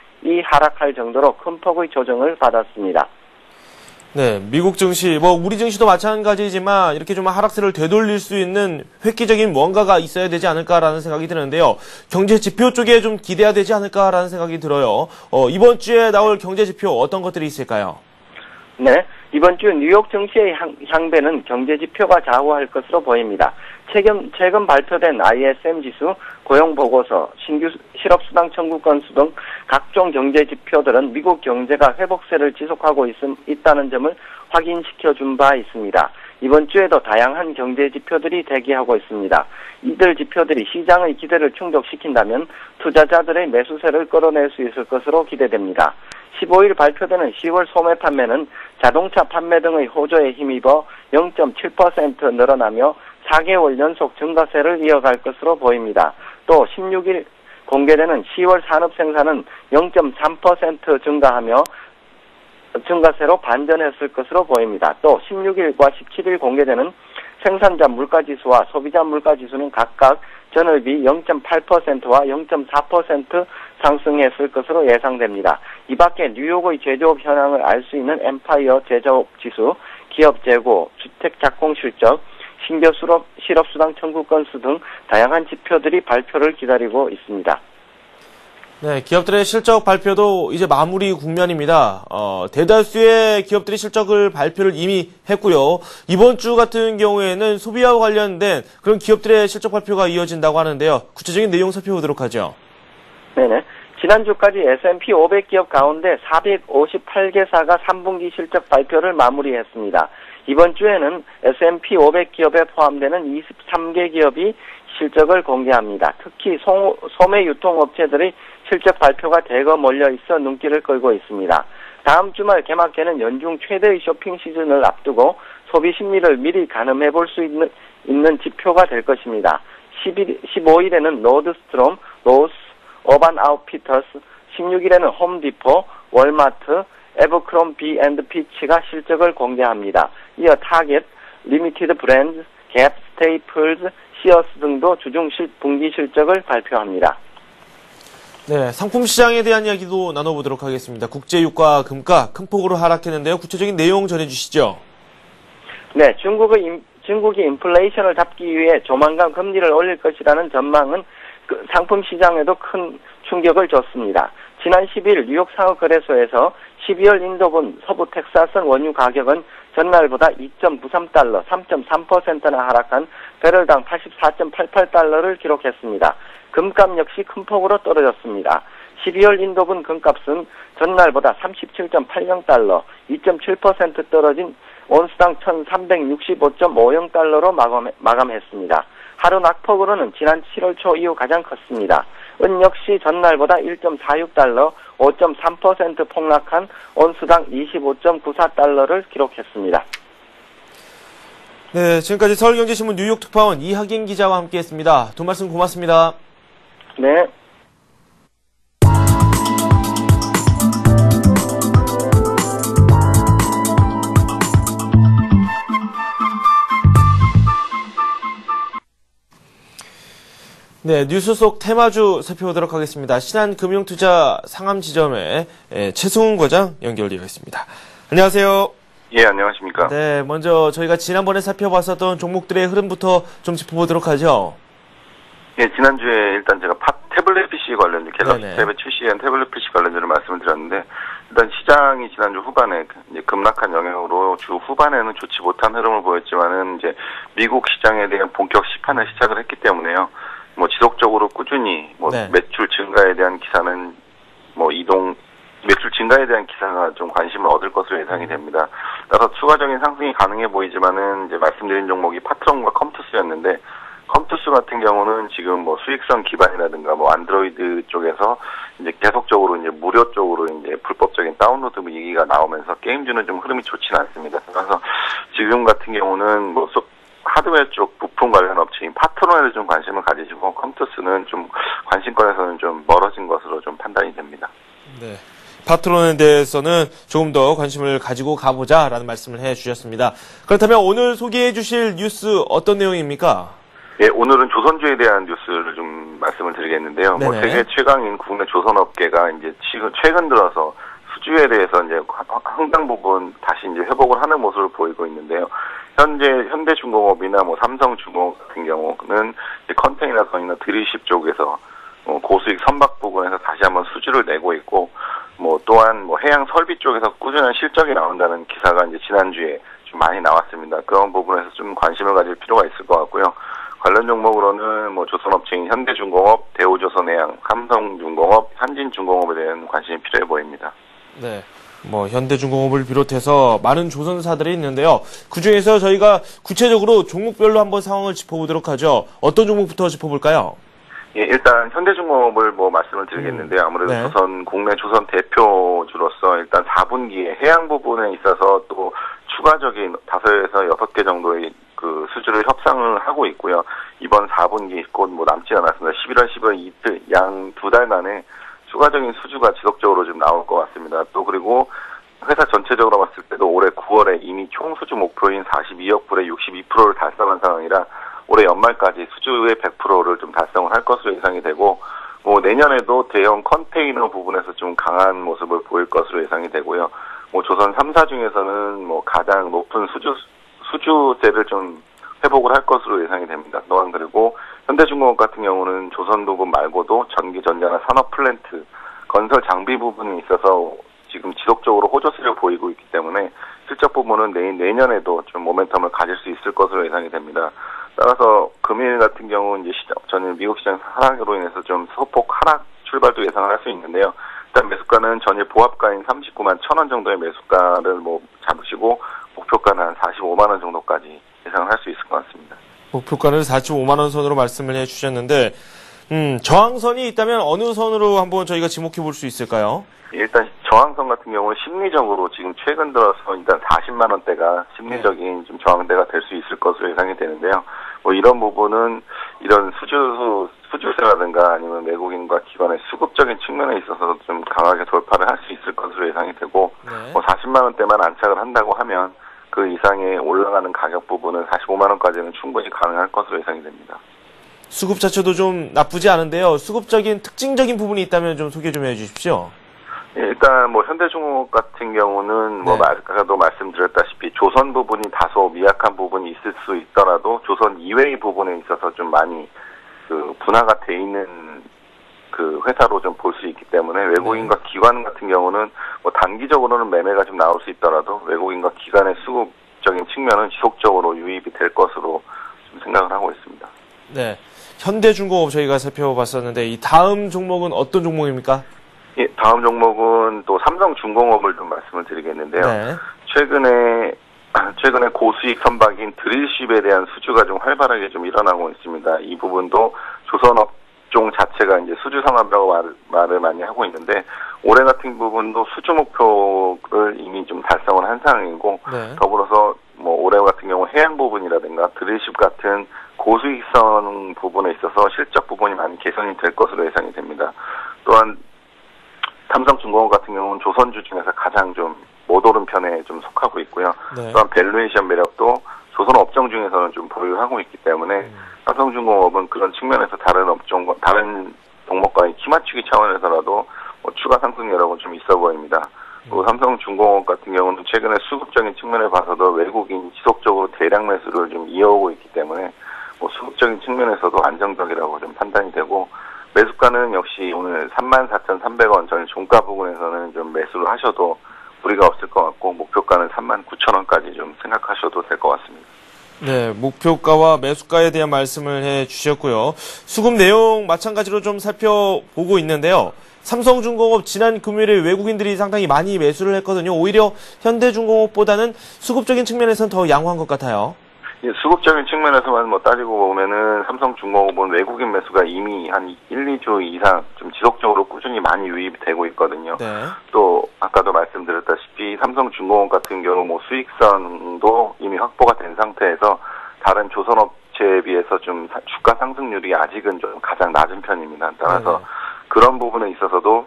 하락할 정도로 큰 폭의 조정을 받았습니다. 네, 미국 증시, 우리 증시도 마찬가지지만 이렇게 좀 하락세를 되돌릴 수 있는 획기적인 뭔가가 있어야 되지 않을까라는 생각이 드는데요. 경제 지표 쪽에 좀 기대해야 되지 않을까라는 생각이 들어요. 이번 주에 나올 경제 지표 어떤 것들이 있을까요? 네, 이번 주 뉴욕 증시의 향배는 경제 지표가 좌우할 것으로 보입니다. 최근 발표된 ISM 지수, 고용보고서, 신규 실업수당 청구 건수 등 각종 경제 지표들은 미국 경제가 회복세를 지속하고 있다는 점을 확인시켜준 바 있습니다. 이번 주에도 다양한 경제 지표들이 대기하고 있습니다. 이들 지표들이 시장의 기대를 충족시킨다면 투자자들의 매수세를 끌어낼 수 있을 것으로 기대됩니다. 15일 발표되는 10월 소매 판매는 자동차 판매 등의 호조에 힘입어 0.7% 늘어나며 4개월 연속 증가세를 이어갈 것으로 보입니다. 또 16일 공개되는 10월 산업 생산은 0.3% 증가하며 증가세로 반전했을 것으로 보입니다. 또 16일과 17일 공개되는 생산자 물가지수와 소비자 물가지수는 각각 전월비 0.8%와 0.4% 상승했을 것으로 예상됩니다. 이 밖에 뉴욕의 제조업 현황을 알 수 있는 엠파이어 제조업 지수, 기업 재고, 주택 착공 실적, 신규 실업수당 청구 건수 등 다양한 지표들이 발표를 기다리고 있습니다. 네, 기업들의 실적 발표도 이제 마무리 국면입니다. 대다수의 기업들이 실적을 발표를 이미 했고요. 이번 주 같은 경우에는 소비와 관련된 그런 기업들의 실적 발표가 이어진다고 하는데요. 구체적인 내용 살펴보도록 하죠. 네네. 지난주까지 S&P 500 기업 가운데 458개사가 3분기 실적 발표를 마무리했습니다. 이번 주에는 S&P 500 기업에 포함되는 23개 기업이 실적을 공개합니다. 특히 소매 유통업체들의 실적 발표가 대거 몰려있어 눈길을 끌고 있습니다. 다음 주말 개막되는 연중 최대의 쇼핑 시즌을 앞두고 소비 심리를 미리 가늠해 볼 수 있는 지표가 될 것입니다. 15일에는 노드스트롬, 로스, 어반 아웃피터스, 16일에는 홈디포, 월마트, 에버크롬비&피치가 실적을 공개합니다. 이어 타겟, 리미티드 브랜드, 갭, 스테이플즈, 시어스 등도 주중 분기 실적을 발표합니다. 네, 상품 시장에 대한 이야기도 나눠보도록 하겠습니다. 국제유가, 금가 큰 폭으로 하락했는데요. 구체적인 내용 전해주시죠. 네, 중국이 인플레이션을 잡기 위해 조만간 금리를 올릴 것이라는 전망은 상품 시장에도 큰 충격을 줬습니다. 지난 10일 뉴욕 상업거래소에서 12월 인도분 서부 텍사스 원유 가격은 전날보다 2.93달러, 3.3%나 하락한 배럴당 84.88달러를 기록했습니다. 금값 역시 큰 폭으로 떨어졌습니다. 12월 인도분 금값은 전날보다 37.80달러, 2.7% 떨어진 온스당 1365.50달러로 마감했습니다. 하루 낙폭으로는 지난 7월 초 이후 가장 컸습니다. 은 역시 전날보다 1.46달러, 5.3% 폭락한 온수당 25.94달러를 기록했습니다. 네, 지금까지 서울경제신문 뉴욕 특파원 이학인 기자와 함께했습니다. 두 말씀 고맙습니다. 네. 네, 뉴스 속 테마주 살펴보도록 하겠습니다. 신한금융투자 상암지점의 최승훈 과장 연결되어 있습니다. 안녕하세요. 예, 안녕하십니까. 네, 먼저 저희가 지난번에 살펴봤었던 종목들의 흐름부터 좀 짚어보도록 하죠. 예, 지난주에 일단 제가 태블릿 PC 관련주, 갤럭시 탭에 출시한 태블릿 PC 관련주를 말씀을 드렸는데, 일단 시장이 지난주 후반에 이제 급락한 영향으로 주 후반에는 좋지 못한 흐름을 보였지만은 이제 미국 시장에 대한 본격 시판을 시작을 했기 때문에요. 지속적으로 꾸준히 매출 증가에 대한 기사는 매출 증가에 대한 기사가 좀 관심을 얻을 것으로 예상이 됩니다. 따라서 추가적인 상승이 가능해 보이지만은 이제 말씀드린 종목이 파트론과 컴투스였는데, 컴투스 같은 경우는 지금 수익성 기반이라든가 안드로이드 쪽에서 이제 계속적으로 이제 무료 쪽으로 이제 불법적인 다운로드 얘기가 나오면서 게임주는 좀 흐름이 좋지는 않습니다. 그래서 지금 같은 경우는 하드웨어 쪽 부품 관련 업체인 파트론에도 좀 관심을 가지시고, 컴투스는 좀 관심권에서는 좀 멀어진 것으로 좀 판단이 됩니다. 네. 파트론에 대해서는 조금 더 관심을 가지고 가보자라는 말씀을 해주셨습니다. 그렇다면 오늘 소개해 주실 뉴스 어떤 내용입니까? 예, 오늘은 조선주에 대한 뉴스를 좀 말씀을 드리겠는데요. 뭐 세계 최강인 국내 조선업계가 이제 최근 들어서 수주에 대해서 이제 상당 부분 다시 이제 회복을 하는 모습을 보이고 있는데요. 현재 현대중공업이나 뭐 삼성중공업 같은 경우는 이제 컨테이너선이나 드릴십 쪽에서 고수익 선박 부분에서 다시 한번 수주를 내고 있고, 뭐 또한 뭐 해양 설비 쪽에서 꾸준한 실적이 나온다는 기사가 이제 지난주에 좀 많이 나왔습니다. 그런 부분에서 좀 관심을 가질 필요가 있을 것 같고요. 관련 종목으로는 뭐 조선업체인 현대중공업, 대우조선해양, 삼성중공업, 한진중공업에 대한 관심이 필요해 보입니다. 네. 뭐 현대중공업을 비롯해서 많은 조선사들이 있는데요. 그중에서 저희가 구체적으로 종목별로 한번 상황을 짚어보도록 하죠. 어떤 종목부터 짚어볼까요? 예, 일단 현대중공업을 뭐 말씀을 드리겠는데요. 아무래도 네. 국내 조선 대표주로서 일단 4분기에 해양 부분에 있어서 또 추가적인 5에서 6개 정도의 그 수주를 협상을 하고 있고요. 이번 4분기 곧 뭐 남지 않았습니다. 11월, 12월 이틀 양 2달간에 추가적인 수주가 지속적으로 좀 나올 것 같습니다. 또 그리고 회사 전체적으로 봤을 때도 올해 9월에 이미 총 수주 목표인 42억 불의 62%를 달성한 상황이라 올해 연말까지 수주의 100%를 좀 달성을 할 것으로 예상이 되고, 뭐 내년에도 대형 컨테이너 부분에서 좀 강한 모습을 보일 것으로 예상이 되고요. 뭐 조선 3사 중에서는 뭐 가장 높은 수주세를 좀 회복을 할 것으로 예상이 됩니다. 또한 그리고 현대중공업 같은 경우는 조선 부분 말고도 전기, 전자나 산업 플랜트, 건설 장비 부분이 있어서 지금 지속적으로 호조세를 보이고 있기 때문에 실적 부분은 내년에도 좀 모멘텀을 가질 수 있을 것으로 예상이 됩니다. 따라서 금일 같은 경우 이제 저는 미국 시장 하락으로 인해서 좀 소폭 하락 출발도 예상을 할 수 있는데요. 일단 매수가는 전일 보합가인 39만 1,000원 정도의 매수가를 뭐 잡으시고 목표가는 한 45만 원 정도까지 예상을 할 수 있을 것 같습니다. 목표가를 45만 원 선으로 말씀을 해주셨는데, 저항선이 있다면 어느 선으로 한번 저희가 지목해 볼 수 있을까요? 일단 저항선 같은 경우는 심리적으로 지금 최근 들어서 일단 40만 원대가 심리적인 좀 저항대가 될 수 있을 것으로 예상이 되는데요. 뭐 이런 부분은 이런 수주세라든가 아니면 외국인과 기관의 수급적인 측면에 있어서 좀 강하게 돌파를 할 수 있을 것으로 예상이 되고, 뭐 40만 원대만 안착을 한다고 하면 그 이상의 올라가는 가격 부분은 45만 원까지는 충분히 가능할 것으로 예상이 됩니다. 수급 자체도 좀 나쁘지 않은데요. 수급적인 특징적인 부분이 있다면 좀 소개 좀 해주십시오. 예, 일단 뭐 현대중공업 같은 경우는 뭐 아까도 말씀드렸다시피 조선 부분이 다소 미약한 부분이 있을 수 있더라도 조선 이외의 부분에 있어서 좀 많이 그 분화가 돼 있는 그 회사로 좀 볼 수 있기 때문에 외국인과 기관 같은 경우는 뭐 단기적으로는 매매가 좀 나올 수 있더라도 외국인과 기관의 수급적인 측면은 지속적으로 유입이 될 것으로 좀 생각을 하고 있습니다. 네, 현대중공업 저희가 살펴봤었는데 이 다음 종목은 어떤 종목입니까? 예, 다음 종목은 또 삼성중공업을 좀 말씀을 드리겠는데요. 네. 최근에 고수익 선박인 드릴십에 대한 수주가 좀 활발하게 좀 일어나고 있습니다. 이 부분도 조선업종 자체가 이제 수주 상업이라고 말을 많이 하고 있는데 올해 같은 부분도 수주 목표를 이미 좀 달성을 한 상황이고 더불어서 뭐 올해 같은 경우 해양 부분이라든가 드릴십 같은 고수익성 부분에 있어서 실적 부분이 많이 개선이 될 것으로 예상이 됩니다. 또한 삼성중공업 같은 경우는 조선주 중에서 가장 좀 못 오른 편에 좀 속하고 있고요. 또한 밸류에이션 매력도 조선 업종 중에서는 좀 보유하고 있기 때문에 삼성중공업은 그런 측면에서 다른 종목과의 키 맞추기 차원에서라도 뭐 추가 상승 여력은 좀 있어 보입니다. 그리고 삼성중공업 같은 경우는 최근에 수급적인 측면을 봐서도 외국인 지속적으로 대량 매수를 좀 이어오고 있기 때문에 뭐 수급적인 측면에서도 안정적이라고 좀 판단이 되고 매수가는 역시 오늘 34,300원 전 종가 부분에서는 좀 매수를 하셔도 무리가 없을 것 같고 목표가는 39,000원까지 좀 생각하셔도 될 것 같습니다. 네, 목표가와 매수가에 대한 말씀을 해주셨고요. 수급 내용 마찬가지로 좀 살펴보고 있는데요. 삼성중공업 지난 금요일에 외국인들이 상당히 많이 매수를 했거든요. 오히려 현대중공업보다는 수급적인 측면에서는 더 양호한 것 같아요. 예, 수급적인 측면에서만 뭐 따지고 보면은 삼성중공업은 외국인 매수가 이미 한 1, 2주 이상 좀 지속적으로 꾸준히 많이 유입이 되고 있거든요. 또 아까도 말씀드렸다시피 삼성중공업 같은 경우 뭐 수익성도 이미 확보가 된 상태에서 다른 조선업체에 비해서 좀 주가 상승률이 아직은 좀 가장 낮은 편입니다. 따라서 그런 부분에 있어서도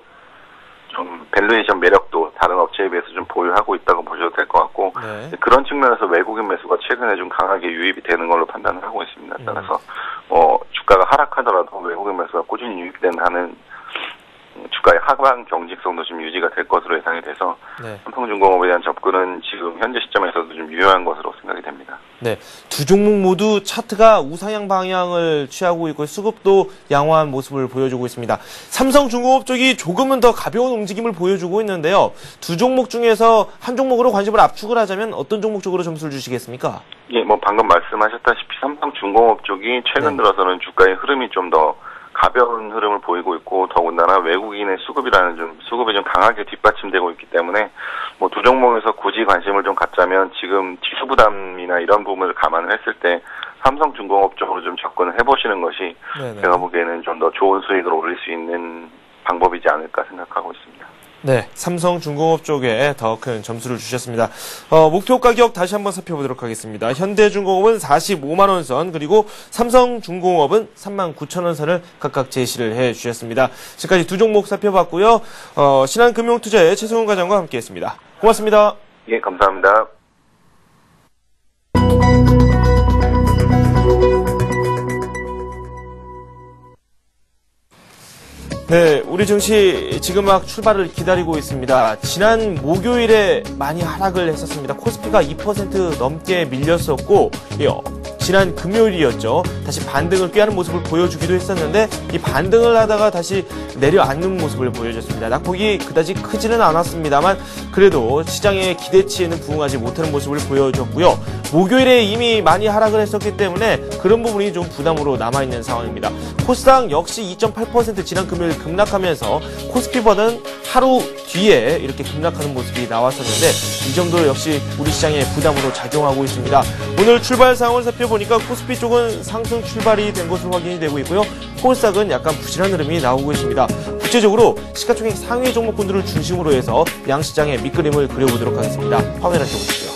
좀 밸류에이션 매력도 다른 업체에 비해서 좀 보유하고 있다고 보셔도 될 것 같고 네. 그런 측면에서 외국인 매수가 최근에 좀 강하게 유입이 되는 걸로 판단을 하고 있습니다. 따라서 주가가 하락하더라도 외국인 매수가 꾸준히 유입된다는 주가의 하방 경직성도 좀 유지가 될 것으로 예상이 돼서 네. 삼성중공업에 대한 접근은 지금 현재 시점에서도 좀 유효한 것으로 생각이 됩니다. 네, 두 종목 모두 차트가 우상향 방향을 취하고 있고 수급도 양호한 모습을 보여주고 있습니다. 삼성중공업 쪽이 조금은 더 가벼운 움직임을 보여주고 있는데요. 두 종목 중에서 한 종목으로 관심을 압축을 하자면 어떤 종목 쪽으로 점수를 주시겠습니까? 예, 뭐 방금 말씀하셨다시피 삼성중공업 쪽이 최근 들어서는 주가의 흐름이 좀 더 가벼운 흐름을 보이고 있고 더군다나 외국인의 수급이 좀 강하게 뒷받침되고 있기 때문에 뭐 두 종목에서 굳이 관심을 좀 갖자면 지금 지수 부담이나 이런 부분을 감안을 했을 때 삼성중공업 쪽으로 좀 접근을 해보시는 것이 네네. 제가 보기에는 좀 더 좋은 수익을 올릴 수 있는 방법이지 않을까 생각하고 있습니다. 네, 삼성중공업 쪽에 더 큰 점수를 주셨습니다. 목표 가격 다시 한번 살펴보도록 하겠습니다. 현대중공업은 45만 원 선, 그리고 삼성중공업은 39,000원 선을 각각 제시를 해 주셨습니다. 지금까지 두 종목 살펴봤고요. 신한금융투자의 최승훈 과장과 함께했습니다. 고맙습니다. 예, 감사합니다. 네, 우리 증시 지금 막 출발을 기다리고 있습니다. 지난 목요일에 많이 하락을 했었습니다. 코스피가 2% 넘게 밀렸었고, 지난 금요일이었죠. 다시 반등을 꾀하는 모습을 보여주기도 했었는데 이 반등을 하다가 다시 내려앉는 모습을 보여줬습니다. 낙폭이 그다지 크지는 않았습니다만 그래도 시장의 기대치에는 부응하지 못하는 모습을 보여줬고요. 목요일에 이미 많이 하락을 했었기 때문에 그런 부분이 좀 부담으로 남아있는 상황입니다. 코스닥 역시 2.8% 지난 금요일 급락하면서 코스피보다는 하루 뒤에 이렇게 급락하는 모습이 나왔었는데 이 정도로 역시 우리 시장에 부담으로 작용하고 있습니다. 오늘 출발 상황을 살펴보니까 코스피 쪽은 상승 출발이 된 것으로 확인이 되고 있고요. 코스닥은 약간 부실한 흐름이 나오고 있습니다. 구체적으로 시가총액 상위 종목군들을 중심으로 해서 양시장의 밑그림을 그려보도록 하겠습니다. 화면을 켜보시죠.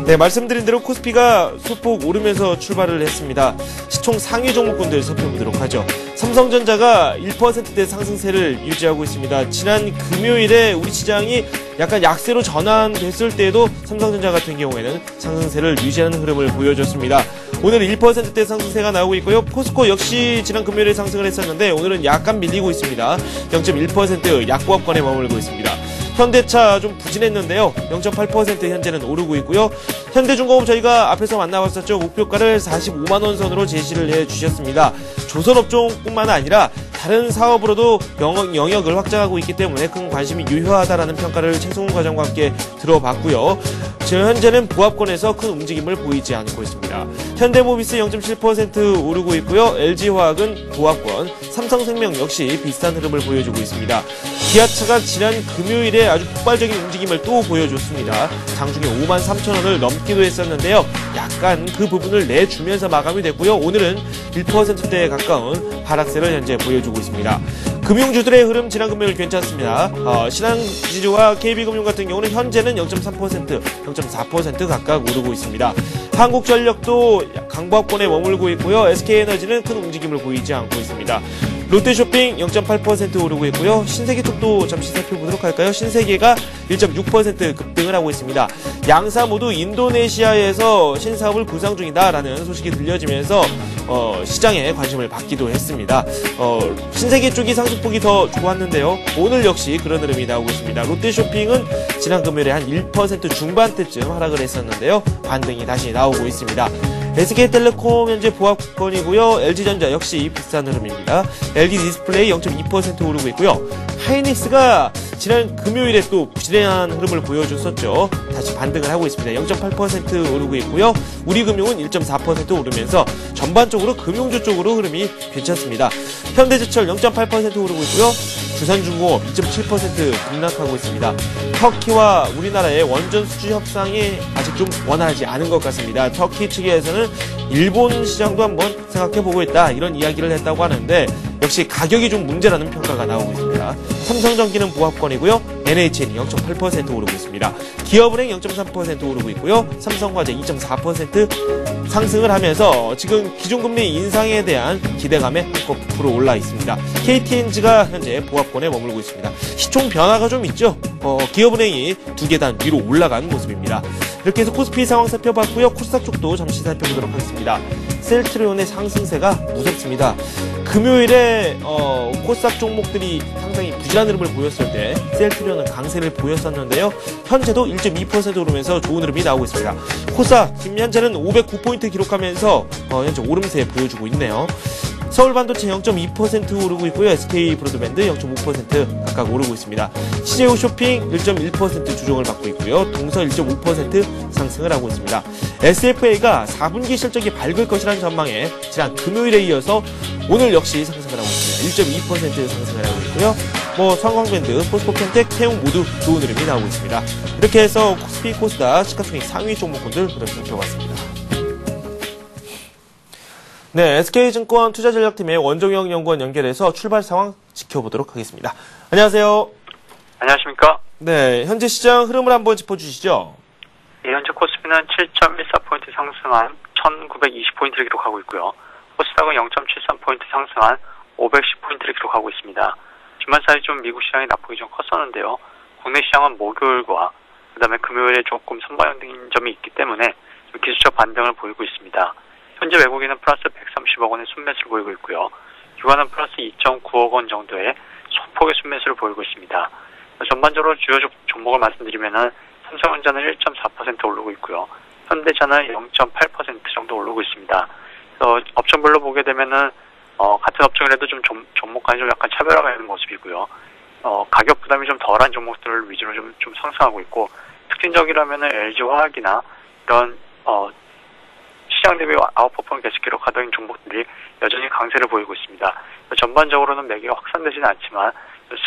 네, 말씀드린 대로 코스피가 소폭 오르면서 출발을 했습니다. 시총 상위 종목군들 살펴보도록 하죠. 삼성전자가 1%대 상승세를 유지하고 있습니다. 지난 금요일에 우리 시장이 약간 약세로 전환됐을 때에도 삼성전자 같은 경우에는 상승세를 유지하는 흐름을 보여줬습니다. 오늘 1%대 상승세가 나오고 있고요. 포스코 역시 지난 금요일에 상승을 했었는데 오늘은 약간 밀리고 있습니다. 0.1% 약보합권에 머물고 있습니다. 현대차 좀 부진했는데요. 0.8% 현재는 오르고 있고요. 현대중공업 저희가 앞에서 만나봤었죠. 목표가를 45만 원 선으로 제시를 해주셨습니다. 조선업종뿐만 아니라 다른 사업으로도 영역을 확장하고 있기 때문에 큰 관심이 유효하다라는 평가를 최승훈 과장과 함께 들어봤고요. 지금 현재는 보합권에서 큰 움직임을 보이지 않고 있습니다. 현대모비스 0.7% 오르고 있고요. LG화학은 보합권, 삼성생명 역시 비슷한 흐름을 보여주고 있습니다. 기아차가 지난 금요일에 아주 폭발적인 움직임을 또 보여줬습니다. 장중에 53,000원을 넘기도 했었는데요. 약간 그 부분을 내주면서 마감이 됐고요. 오늘은 1%대에 가까운 하락세를 현재 보여주고 있습니다. 금융주들의 흐름 지난 금요일 괜찮습니다. 신한지주와 KB금융 같은 경우는 현재는 0.3%, 0.4% 각각 오르고 있습니다. 한국전력도 강보합권에 머물고 있고요. SK에너지는 큰 움직임을 보이지 않고 있습니다. 롯데쇼핑 0.8% 오르고 있고요. 신세계 쪽도 잠시 살펴보도록 할까요? 신세계가 1.6% 급등을 하고 있습니다. 양사 모두 인도네시아에서 신사업을 구상 중이다라는 소식이 들려지면서 시장에 관심을 받기도 했습니다. 신세계 쪽이 상승폭이 더 좋았는데요. 오늘 역시 그런 흐름이 나오고 있습니다. 롯데쇼핑은 지난 금요일에 한 1% 중반대쯤 하락을 했었는데요. 반등이 다시 나오고 있습니다. SK텔레콤 현재 보합권이고요. LG전자 역시 비슷한 흐름입니다. LG디스플레이 0.2% 오르고 있고요. 하이닉스가 지난 금요일에 또 부실한 흐름을 보여줬었죠. 다시 반등을 하고 있습니다. 0.8% 오르고 있고요. 우리금융은 1.4% 오르면서 전반적으로 금융주 쪽으로 흐름이 괜찮습니다. 현대제철 0.8% 오르고 있고요. 두산중공업 2.7% 급락하고 있습니다. 터키와 우리나라의 원전 수주 협상이 아직 좀 원활하지 않은 것 같습니다. 터키 측에서는 일본 시장도 한번 생각해보고 있다 이런 이야기를 했다고 하는데 역시 가격이 좀 문제라는 평가가 나오고 있습니다. 삼성전기는 보합권이고요. NHN이 0.8% 오르고 있습니다. 기업은행 0.3% 오르고 있고요. 삼성화재 2.4% 상승을 하면서 지금 기준금리 인상에 대한 기대감에 한꺼풀 올라 있습니다. KTNG가 현재 보합권에 머물고 있습니다. 시총 변화가 좀 있죠. 기업은행이 2계단 위로 올라간 모습입니다. 이렇게 해서 코스피 상황 살펴봤고요. 코스닥 쪽도 잠시 살펴보도록 하겠습니다. 셀트리온의 상승세가 무섭습니다. 금요일에 코스닥 종목들이 상당히 부진한 흐름을 보였을 때 셀트리온은 강세를 보였었는데요. 현재도 1.2% 오르면서 좋은 흐름이 나오고 있습니다. 코스닥 지금 현재는 509포인트 기록하면서 현재 오름세 보여주고 있네요. 서울반도체 0.2% 오르고 있고요. SK브로드밴드 0.5% 각각 오르고 있습니다. CJ 홈쇼핑 1.1% 조정을 받고 있고요. 동서 1.5% 상승을 하고 있습니다. SFA가 4분기 실적이 밝을 것이라는 전망에 지난 금요일에 이어서 오늘 역시 상승을 하고 있습니다. 1.2% 상승을 하고 있고요. 성광밴드, 포스코펜텍, 태웅 모두 좋은 흐름이 나오고 있습니다. 이렇게 해서 코스피, 코스닥, 시가총액 상위 종목군들 흐름 살펴봤습니다. 네, SK증권 투자전략팀의 원종영 연구원 연결해서 출발 상황 지켜보도록 하겠습니다. 안녕하세요. 안녕하십니까? 네, 현재 시장 흐름을 한번 짚어주시죠. 예, 현재 코스피는 7.14포인트 상승한 1920포인트를 기록하고 있고요. 코스닥은 0.73포인트 상승한 510포인트를 기록하고 있습니다. 주말 사이 좀 미국 시장이 낙폭이 좀 컸었는데요. 국내 시장은 목요일과 그다음에 금요일에 조금 선반영된 점이 있기 때문에 좀 기술적 반등을 보이고 있습니다. 현재 외국인은 플러스 130억 원의 순매수를 보이고 있고요. 유가는 플러스 2.9억 원 정도의 소폭의 순매수를 보이고 있습니다. 전반적으로 주요 종목을 말씀드리면은 삼성전자는 1.4% 오르고 있고요. 현대차는 0.8% 정도 오르고 있습니다. 그래서 업종별로 보게 되면은 같은 업종이라도 좀 종목 간에 좀 약간 차별화가 있는 모습이고요. 가격 부담이 좀 덜한 종목들을 위주로 좀 상승하고 있고, 특징적이라면은 LG화학이나 이런 시장 대비 아웃퍼폼 계속 기록하던 종목들이 여전히 강세를 보이고 있습니다. 전반적으로는 매기가 확산되지는 않지만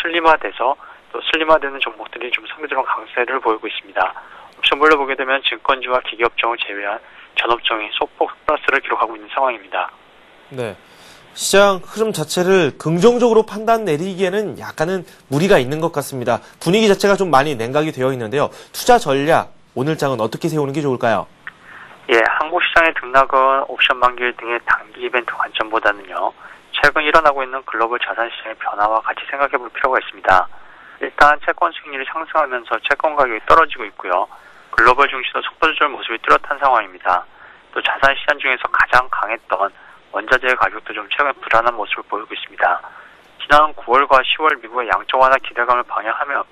슬림화돼서 또 슬림화되는 종목들이 좀 상대적으로 강세를 보이고 있습니다. 옵션별로 보게 되면 증권주와 기기업종을 제외한 전 업종이 소폭 플러스를 기록하고 있는 상황입니다. 네, 시장 흐름 자체를 긍정적으로 판단 내리기에는 약간은 무리가 있는 것 같습니다. 분위기 자체가 좀 많이 냉각이 되어 있는데요. 투자 전략, 오늘 장은 어떻게 세우는 게 좋을까요? 예, 한국 시장의 등락은 옵션 만기일 등의 단기 이벤트 관점보다는요, 최근 일어나고 있는 글로벌 자산 시장의 변화와 같이 생각해 볼 필요가 있습니다. 일단 채권 수익률이 상승하면서 채권 가격이 떨어지고 있고요. 글로벌 증시도 속도 조절 모습이 뚜렷한 상황입니다. 또 자산 시장 중에서 가장 강했던 원자재의 가격도 좀 최근 불안한 모습을 보이고 있습니다. 지난 9월과 10월 미국의 양적 완화 기대감을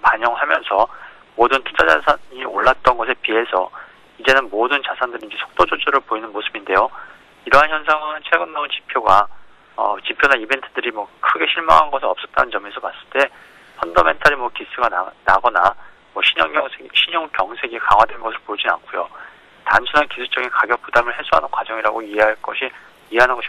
반영하면서 모든 투자 자산이 올랐던 것에 비해서 이제는 모든 자산들이 이제 속도 조절을 보이는 모습인데요. 이러한 현상은 최근 나온 지표나 이벤트들이 크게 실망한 것은 없었다는 점에서 봤을 때 펀더멘탈이 기스가 나거나 신용병색이 강화된 것을 보이진 않고요. 단순한 기술적인 가격 부담을 해소하는 과정이라고 이해하는 것이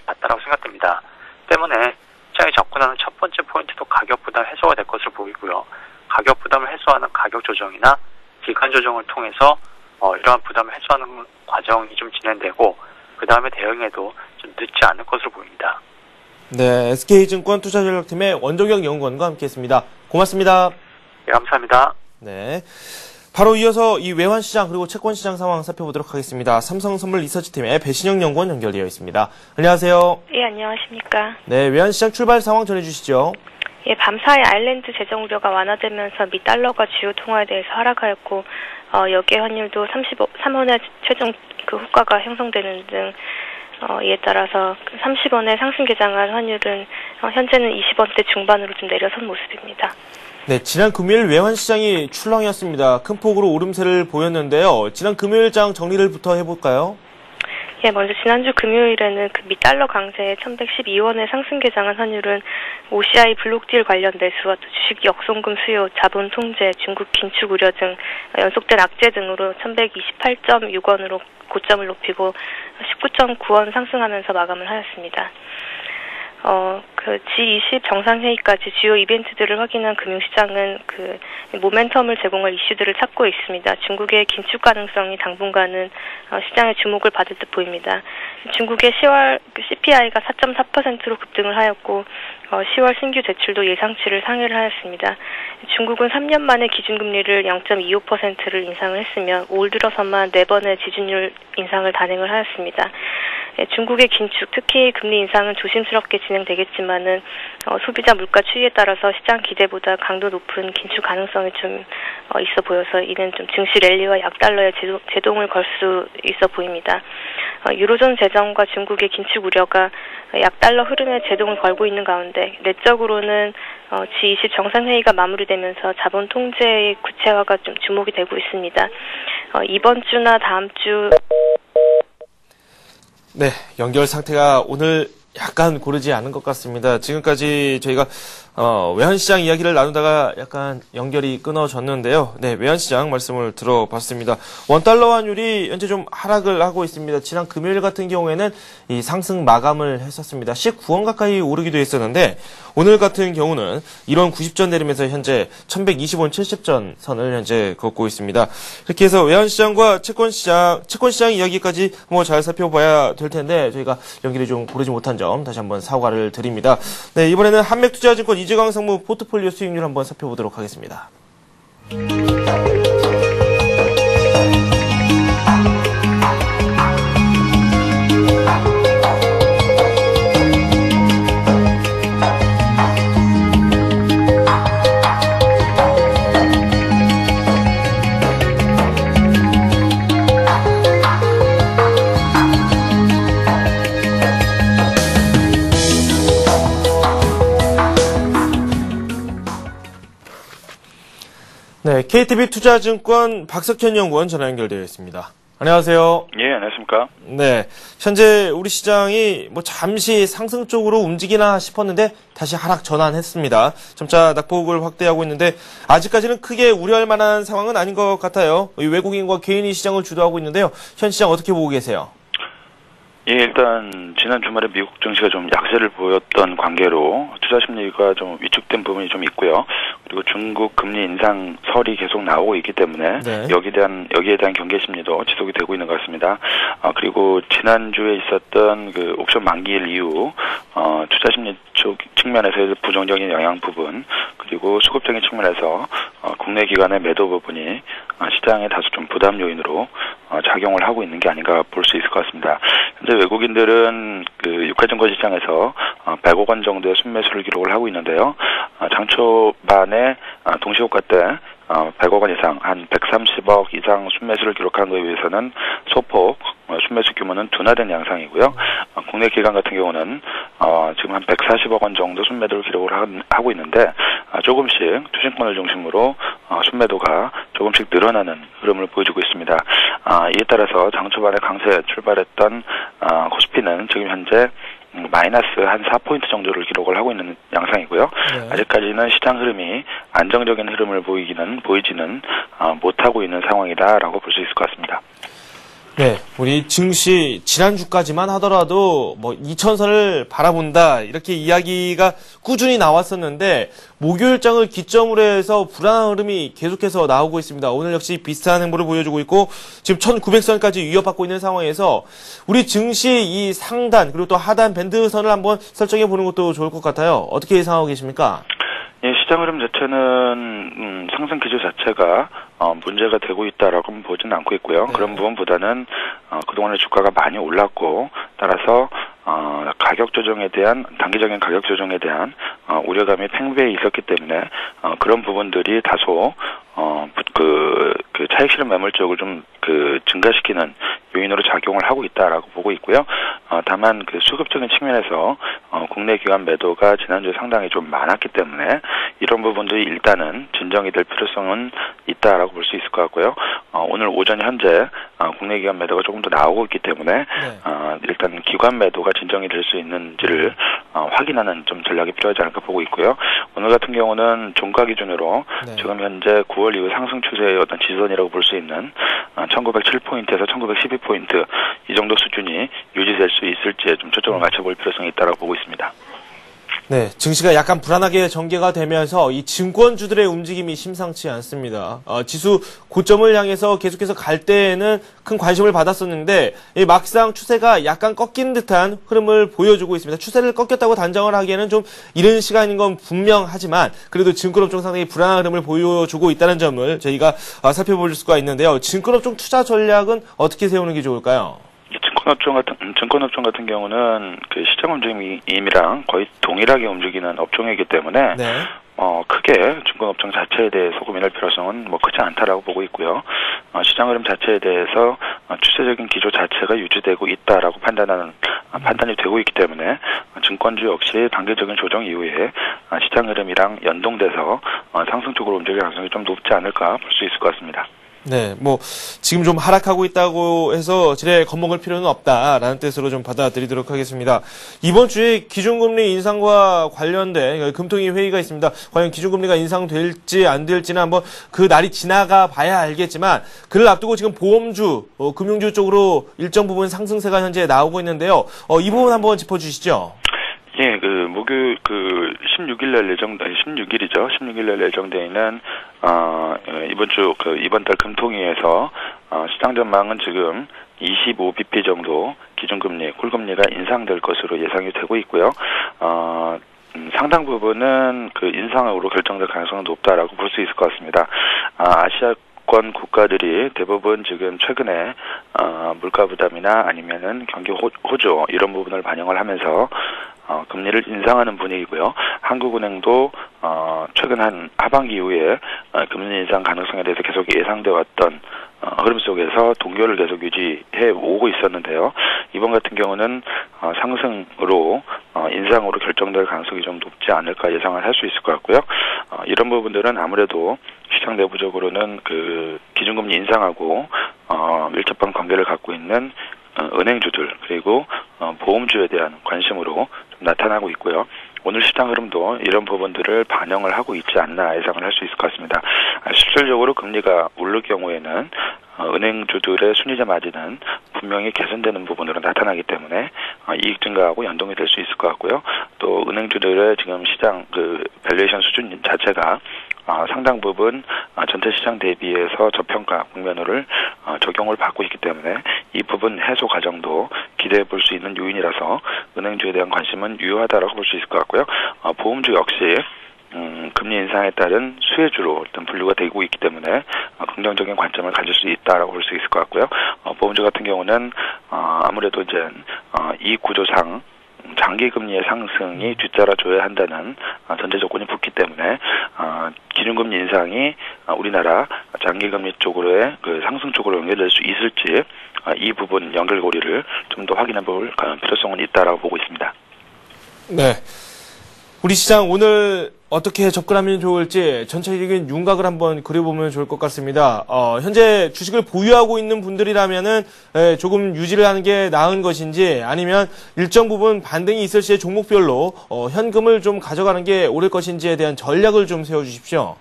맞다라고 생각됩니다. 때문에 시장에 접근하는 첫 번째 포인트도 가격 부담 해소가 될 것으로 보이고요. 가격 부담을 해소하는 가격 조정이나 기간 조정을 통해서 이러한 부담을 해소하는 과정이 좀 진행되고, 그 다음에 대응에도 좀 늦지 않을 것으로 보입니다. 네, SK증권 투자전략팀의 원종영 연구원과 함께했습니다. 고맙습니다. 네, 감사합니다. 네, 바로 이어서 이 외환시장 그리고 채권시장 상황 살펴보도록 하겠습니다. 삼성선물 리서치팀의 배신영 연구원 연결되어 있습니다. 안녕하세요. 예, 안녕하십니까. 네, 외환시장 출발 상황 전해주시죠. 예, 밤사이 아일랜드 재정 우려가 완화되면서 미 달러가 주요 통화에 대해서 하락하였고, 여기에 환율도 3원의 최종 호가가 형성되는 등, 이에 따라서 30원에 상승 개장한 환율은 현재는 20원대 중반으로 좀 내려선 모습입니다. 네, 지난 금요일 외환시장이 출렁이었습니다. 큰 폭으로 오름세를 보였는데요. 지난 금요일장 정리를부터 해볼까요? 예, 먼저 지난주 금요일에는 미 달러 강세에 1112원에 상승 개장한 환율은 OCI 블록딜 관련 매수와 또 주식 역송금 수요, 자본 통제, 중국 긴축 우려 등 연속된 악재 등으로 1128.6원으로 고점을 높이고 19.9원 상승하면서 마감을 하였습니다. G20 정상회의까지 주요 이벤트들을 확인한 금융시장은 모멘텀을 제공할 이슈들을 찾고 있습니다. 중국의 긴축 가능성이 당분간은 시장의 주목을 받을 듯 보입니다. 중국의 10월 CPI가 4.4%로 급등을 하였고 10월 신규 대출도 예상치를 상회를 하였습니다. 중국은 3년 만에 기준금리를 0.25%를 인상을 했으며 올 들어서만 4번의 지준율 인상을 단행을 하였습니다. 중국의 긴축, 특히 금리 인상은 조심스럽게 진행되겠지만은 소비자 물가 추이에 따라서 시장 기대보다 강도 높은 긴축 가능성이 좀 있어 보여서 이는 좀 증시 랠리와 약달러의 제동을 걸 수 있어 보입니다. 유로존 재정과 중국의 긴축 우려가 약달러 흐름에 제동을 걸고 있는 가운데 내적으로는 G20 정상회의가 마무리되면서 자본 통제의 구체화가 좀 주목이 되고 있습니다. 이번 주나 다음 주 네, 연결 상태가 오늘 약간 고르지 않은 것 같습니다. 지금까지 저희가 외환시장 이야기를 나누다가 약간 연결이 끊어졌는데요. 네, 외환시장 말씀을 들어봤습니다. 원달러 환율이 현재 좀 하락을 하고 있습니다. 지난 금요일 같은 경우에는 이 상승 마감을 했었습니다. 19원 가까이 오르기도 했었는데 오늘 같은 경우는 1원 90전 내리면서 현재 1120원 70전 선을 현재 걷고 있습니다. 이렇게 해서 외환시장과 채권시장 이야기까지 뭐 잘 살펴봐야 될 텐데 저희가 연결이 좀 고르지 못한 점 다시 한번 사과를 드립니다. 네, 이번에는 한맥투자증권 이재광 상무 포트폴리오 수익률 한번 살펴보도록 하겠습니다. 네, KTB 투자증권 박석현 연구원 전화 연결되어 있습니다. 안녕하세요. 예, 안녕하십니까. 네, 현재 우리 시장이 뭐 잠시 상승 쪽으로 움직이나 싶었는데 다시 하락 전환했습니다. 점차 낙폭을 확대하고 있는데 아직까지는 크게 우려할 만한 상황은 아닌 것 같아요. 외국인과 개인이 시장을 주도하고 있는데요. 현 시장 어떻게 보고 계세요? 예, 일단 지난 주말에 미국 증시가 좀 약세를 보였던 관계로 투자 심리가 좀 위축된 부분이 좀 있고요. 그리고 중국 금리 인상 설이 계속 나오고 있기 때문에 네. 여기에 대한 경계 심리도 지속이 되고 있는 것 같습니다. 그리고 지난주에 있었던 그 옵션 만기일 이후 투자 심리 쪽 측면에서 부정적인 영향 부분, 그리고 수급적인 측면에서 국내 기관의 매도 부분이 시장에 다소 좀 부담 요인으로 작용을 하고 있는 게 아닌가 볼 수 있을 것 같습니다. 현재 외국인들은 그 유가증권 시장에서 100억 원 정도의 순매수를 기록을 하고 있는데요. 장 초반에 동시호가 때 100억 원 이상, 한 130억 이상 순매수를 기록한 것에 비해서는 소폭 순매수 규모는 둔화된 양상이고요. 국내 기관 같은 경우는 지금 한 140억 원 정도 순매도를 기록을 하고 있는데 조금씩 투신권을 중심으로 순매도가 조금씩 늘어나는 흐름을 보여주고 있습니다. 이에 따라서 장 초반에 강세 출발했던 코스피는 지금 현재 마이너스 한 4포인트 정도를 기록을 하고 있는 양상이고요. 네. 아직까지는 시장 흐름이 안정적인 흐름을 보이지는 못하고 있는 상황이다라고 볼 수 있을 것 같습니다. 네, 우리 증시 지난주까지만 하더라도 뭐 2000선을 바라본다 이렇게 이야기가 꾸준히 나왔었는데 목요일장을 기점으로 해서 불안한 흐름이 계속해서 나오고 있습니다. 오늘 역시 비슷한 행보를 보여주고 있고 지금 1900선까지 위협받고 있는 상황에서 우리 증시 이 상단 그리고 또 하단 밴드선을 한번 설정해 보는 것도 좋을 것 같아요. 어떻게 예상하고 계십니까? 예, 시장 흐름 자체는 상승 기조 자체가 문제가 되고 있다라고는 보지는 않고 있고요. 네. 그런 부분보다는 그동안의 주가가 많이 올랐고 따라서 가격 조정에 대한 단기적인 가격 조정에 대한 우려감이 팽배해 있었기 때문에 그런 부분들이 다소 그 차익 실현 매물 쪽을 좀 증가시키는 요인으로 작용을 하고 있다라고 보고 있고요. 다만 그 수급적인 측면에서 국내 기관 매도가 지난주에 상당히 좀 많았기 때문에 이런 부분들이 일단은 진정이 될 필요성은 있다라고 볼 수 있을 것 같고요. 오늘 오전 현재 국내 기관 매도가 조금 더 나오고 있기 때문에 네. 일단 기관 매도가 진정이 될 수 있는지를 확인하는 좀 전략이 필요하지 않을까 보고 있고요. 오늘 같은 경우는 종가 기준으로 네. 지금 현재 9월 이후 상승 추세의 어떤 지선이라고 볼 수 있는 1907포인트에서 1912포인트 이 정도 수준이 유지될 수 있을지에 좀 초점을 맞춰볼 필요성이 있다고 보고 있습니다. 네, 증시가 약간 불안하게 전개가 되면서 이 증권주들의 움직임이 심상치 않습니다. 지수 고점을 향해서 계속해서 갈 때에는 큰 관심을 받았었는데 막상 추세가 약간 꺾인 듯한 흐름을 보여주고 있습니다. 추세를 꺾였다고 단정을 하기에는 좀 이른 시간인 건 분명하지만 그래도 증권업종 상당히 불안한 흐름을 보여주고 있다는 점을 저희가 살펴볼 수가 있는데요. 증권업종 투자 전략은 어떻게 세우는 게 좋을까요? 증권업종 같은 경우는 그 시장 움직임이랑 거의 동일하게 움직이는 업종이기 때문에 네. 크게 증권업종 자체에 대해서 고민할 필요성은 크지 않다라고 보고 있고요. 시장 흐름 자체에 대해서 추세적인 기조 자체가 유지되고 있다라고 판단이 되고 있기 때문에 증권주 역시 단계적인 조정 이후에 시장 흐름이랑 연동돼서 상승 쪽으로 움직일 가능성이 좀 높지 않을까 볼 수 있을 것 같습니다. 네, 지금 좀 하락하고 있다고 해서 지레 겁먹을 필요는 없다라는 뜻으로 좀 받아들이도록 하겠습니다. 이번 주에 기준금리 인상과 관련된 금통위 회의가 있습니다. 과연 기준금리가 인상될지 안 될지는 한번 그 날이 지나가 봐야 알겠지만, 그를 앞두고 지금 보험주, 금융주 쪽으로 일정 부분 상승세가 현재 나오고 있는데요. 이 부분 한번 짚어주시죠. 예, 16일이죠. 16일날 예정되어 있는, 이번 달 금통위에서, 시장 전망은 지금 25bp 정도 기준금리, 꿀금리가 인상될 것으로 예상이 되고 있고요. 상당 부분은 그 인상으로 결정될 가능성은 높다라고 볼 수 있을 것 같습니다. 아시아권 국가들이 대부분 지금 최근에 물가 부담이나 아니면은 경기 호조 이런 부분을 반영을 하면서 금리를 인상하는 분위기고요. 한국은행도 최근 한 하반기 이후에 금리 인상 가능성에 대해서 계속 예상돼 왔던 흐름 속에서 동결을 계속 유지해 오고 있었는데요. 이번 같은 경우는 상승으로 인상으로 결정될 가능성이 좀 높지 않을까 예상을 할 수 있을 것 같고요. 이런 부분들은 아무래도 시장 내부적으로는 그 기준금리 인상하고 밀접한 관계를 갖고 있는 은행주들 그리고 보험주에 대한 관심으로 좀 나타나고 있고요. 오늘 시장 흐름도 이런 부분들을 반영을 하고 있지 않나 예상을 할 수 있을 것 같습니다. 실질적으로 금리가 오를 경우에는 은행주들의 순이자 마진은 분명히 개선되는 부분으로 나타나기 때문에 이익 증가하고 연동이 될 수 있을 것 같고요. 또 은행주들의 지금 시장 밸류에이션 수준 자체가 상당 부분 전체 시장 대비해서 저평가 국면으로를 적용을 받고 있기 때문에 이 부분 해소 과정도 기대해 볼 수 있는 요인이라서 은행주에 대한 관심은 유효하다라고 볼 수 있을 것 같고요. 보험주 역시 금리 인상에 따른 수혜주로 일단 분류가 되고 있기 때문에 긍정적인 관점을 가질 수 있다라고 볼 수 있을 것 같고요. 보험주 같은 경우는 아무래도 이제 이익 구조상 장기 금리의 상승이 뒤따라줘야 한다는 전제 조건이 붙기 때문에 기준금리 인상이 우리나라 장기 금리 쪽으로의 그 상승 쪽으로 연결될 수 있을지 이 부분 연결고리를 좀 더 확인해 볼 필요성은 있다라고 보고 있습니다. 네. 우리 시장 오늘 어떻게 접근하면 좋을지 전체적인 윤곽을 한번 그려보면 좋을 것 같습니다. 현재 주식을 보유하고 있는 분들이라면은 조금 유지를 하는 게 나은 것인지 아니면 일정 부분 반등이 있을 시에 종목별로 현금을 좀 가져가는 게 옳을 것인지에 대한 전략을 좀 세워주십시오.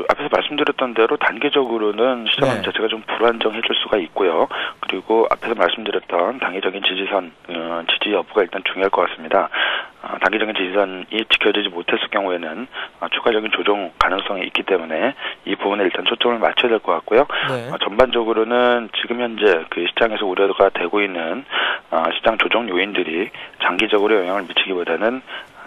앞에서 말씀드렸던 대로 단계적으로는 시장 자체가 좀 불안정해질 수가 있고요. 그리고 앞에서 말씀드렸던 단기적인 지지선, 지지 여부가 일단 중요할 것 같습니다. 단기적인 지지선이 지켜지지 못했을 경우에는 추가적인 조정 가능성이 있기 때문에 이 부분에 일단 초점을 맞춰야 될 것 같고요. 네. 전반적으로는 지금 현재 그 시장에서 우려가 되고 있는 시장 조정 요인들이 장기적으로 영향을 미치기보다는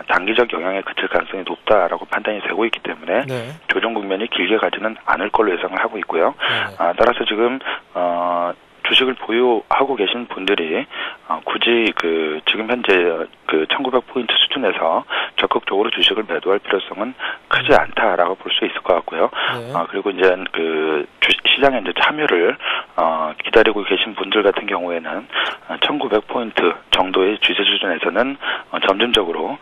단기적 영향에 그칠 가능성이 높다라고 판단이 되고 있기 때문에 조정 국면이 길게 가지는 않을 걸로 예상을 하고 있고요. 따라서 지금 주식을 보유하고 계신 분들이 굳이 지금 현재 1900포인트 수준에서 적극적으로 주식을 매도할 필요성은 크지 않다라고 볼 수 있을 것 같고요. 그리고 이제 시장에 이제 참여를 기다리고 계신 분들 같은 경우에는 1900포인트 정도의 주세 수준에서는 점진적으로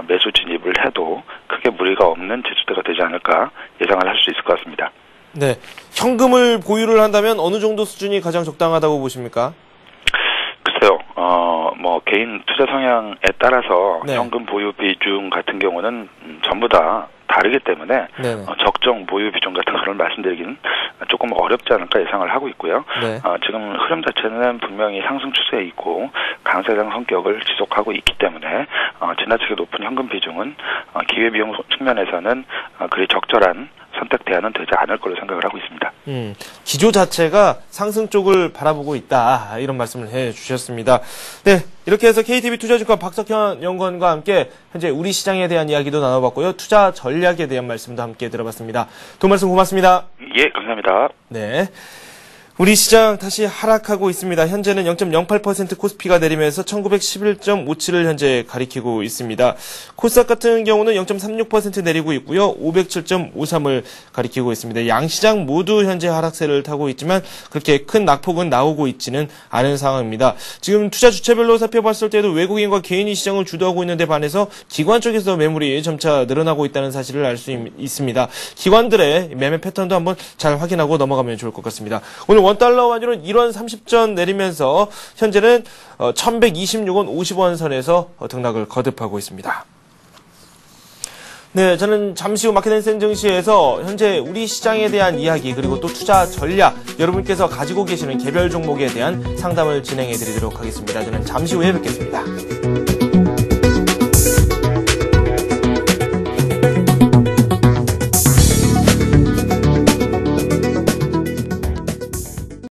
매수 진입을 해도 크게 무리가 없는 지수대가 되지 않을까 예상을 할 수 있을 것 같습니다. 네, 현금을 보유를 한다면 어느 정도 수준이 가장 적당하다고 보십니까? 글쎄요, 개인 투자 성향에 따라서 네. 현금 보유 비중 같은 경우는 전부 다 다르기 때문에 적정 보유 비중 같은 걸 말씀드리기는 조금 어렵지 않을까 예상을 하고 있고요. 네. 지금 흐름 자체는 분명히 상승 추세에 있고 강세장 성격을 지속하고 있기 때문에 지나치게 높은 현금 비중은 기회비용 측면에서는 그리 적절한 선택 대안은 되지 않을 걸로 생각을 하고 있습니다. 기조 자체가 상승 쪽을 바라보고 있다. 이런 말씀을 해주셨습니다. 네, 이렇게 해서 KTB 투자증권 박석현 연구원과 함께 현재 우리 시장에 대한 이야기도 나눠봤고요. 투자 전략에 대한 말씀도 함께 들어봤습니다. 도 말씀 고맙습니다. 예, 감사합니다. 네. 우리 시장 다시 하락하고 있습니다. 현재는 0.08% 코스피가 내리면서 1911.57을 현재 가리키고 있습니다. 코스닥 같은 경우는 0.36% 내리고 있고요. 507.53을 가리키고 있습니다. 양시장 모두 현재 하락세를 타고 있지만 그렇게 큰 낙폭은 나오고 있지는 않은 상황입니다. 지금 투자 주체별로 살펴봤을 때도 외국인과 개인이 시장을 주도하고 있는데 반해서 기관 쪽에서 매물이 점차 늘어나고 있다는 사실을 알 수 있습니다. 기관들의 매매 패턴도 한번 잘 확인하고 넘어가면 좋을 것 같습니다. 오늘 원달러 환율은 1원 30전 내리면서 현재는 1126원 50원 선에서 등락을 거듭하고 있습니다. 네, 저는 잠시 후 마켓앤센 증시에서 현재 우리 시장에 대한 이야기 그리고 또 투자 전략 여러분께서 가지고 계시는 개별 종목에 대한 상담을 진행해 드리도록 하겠습니다. 저는 잠시 후에 뵙겠습니다.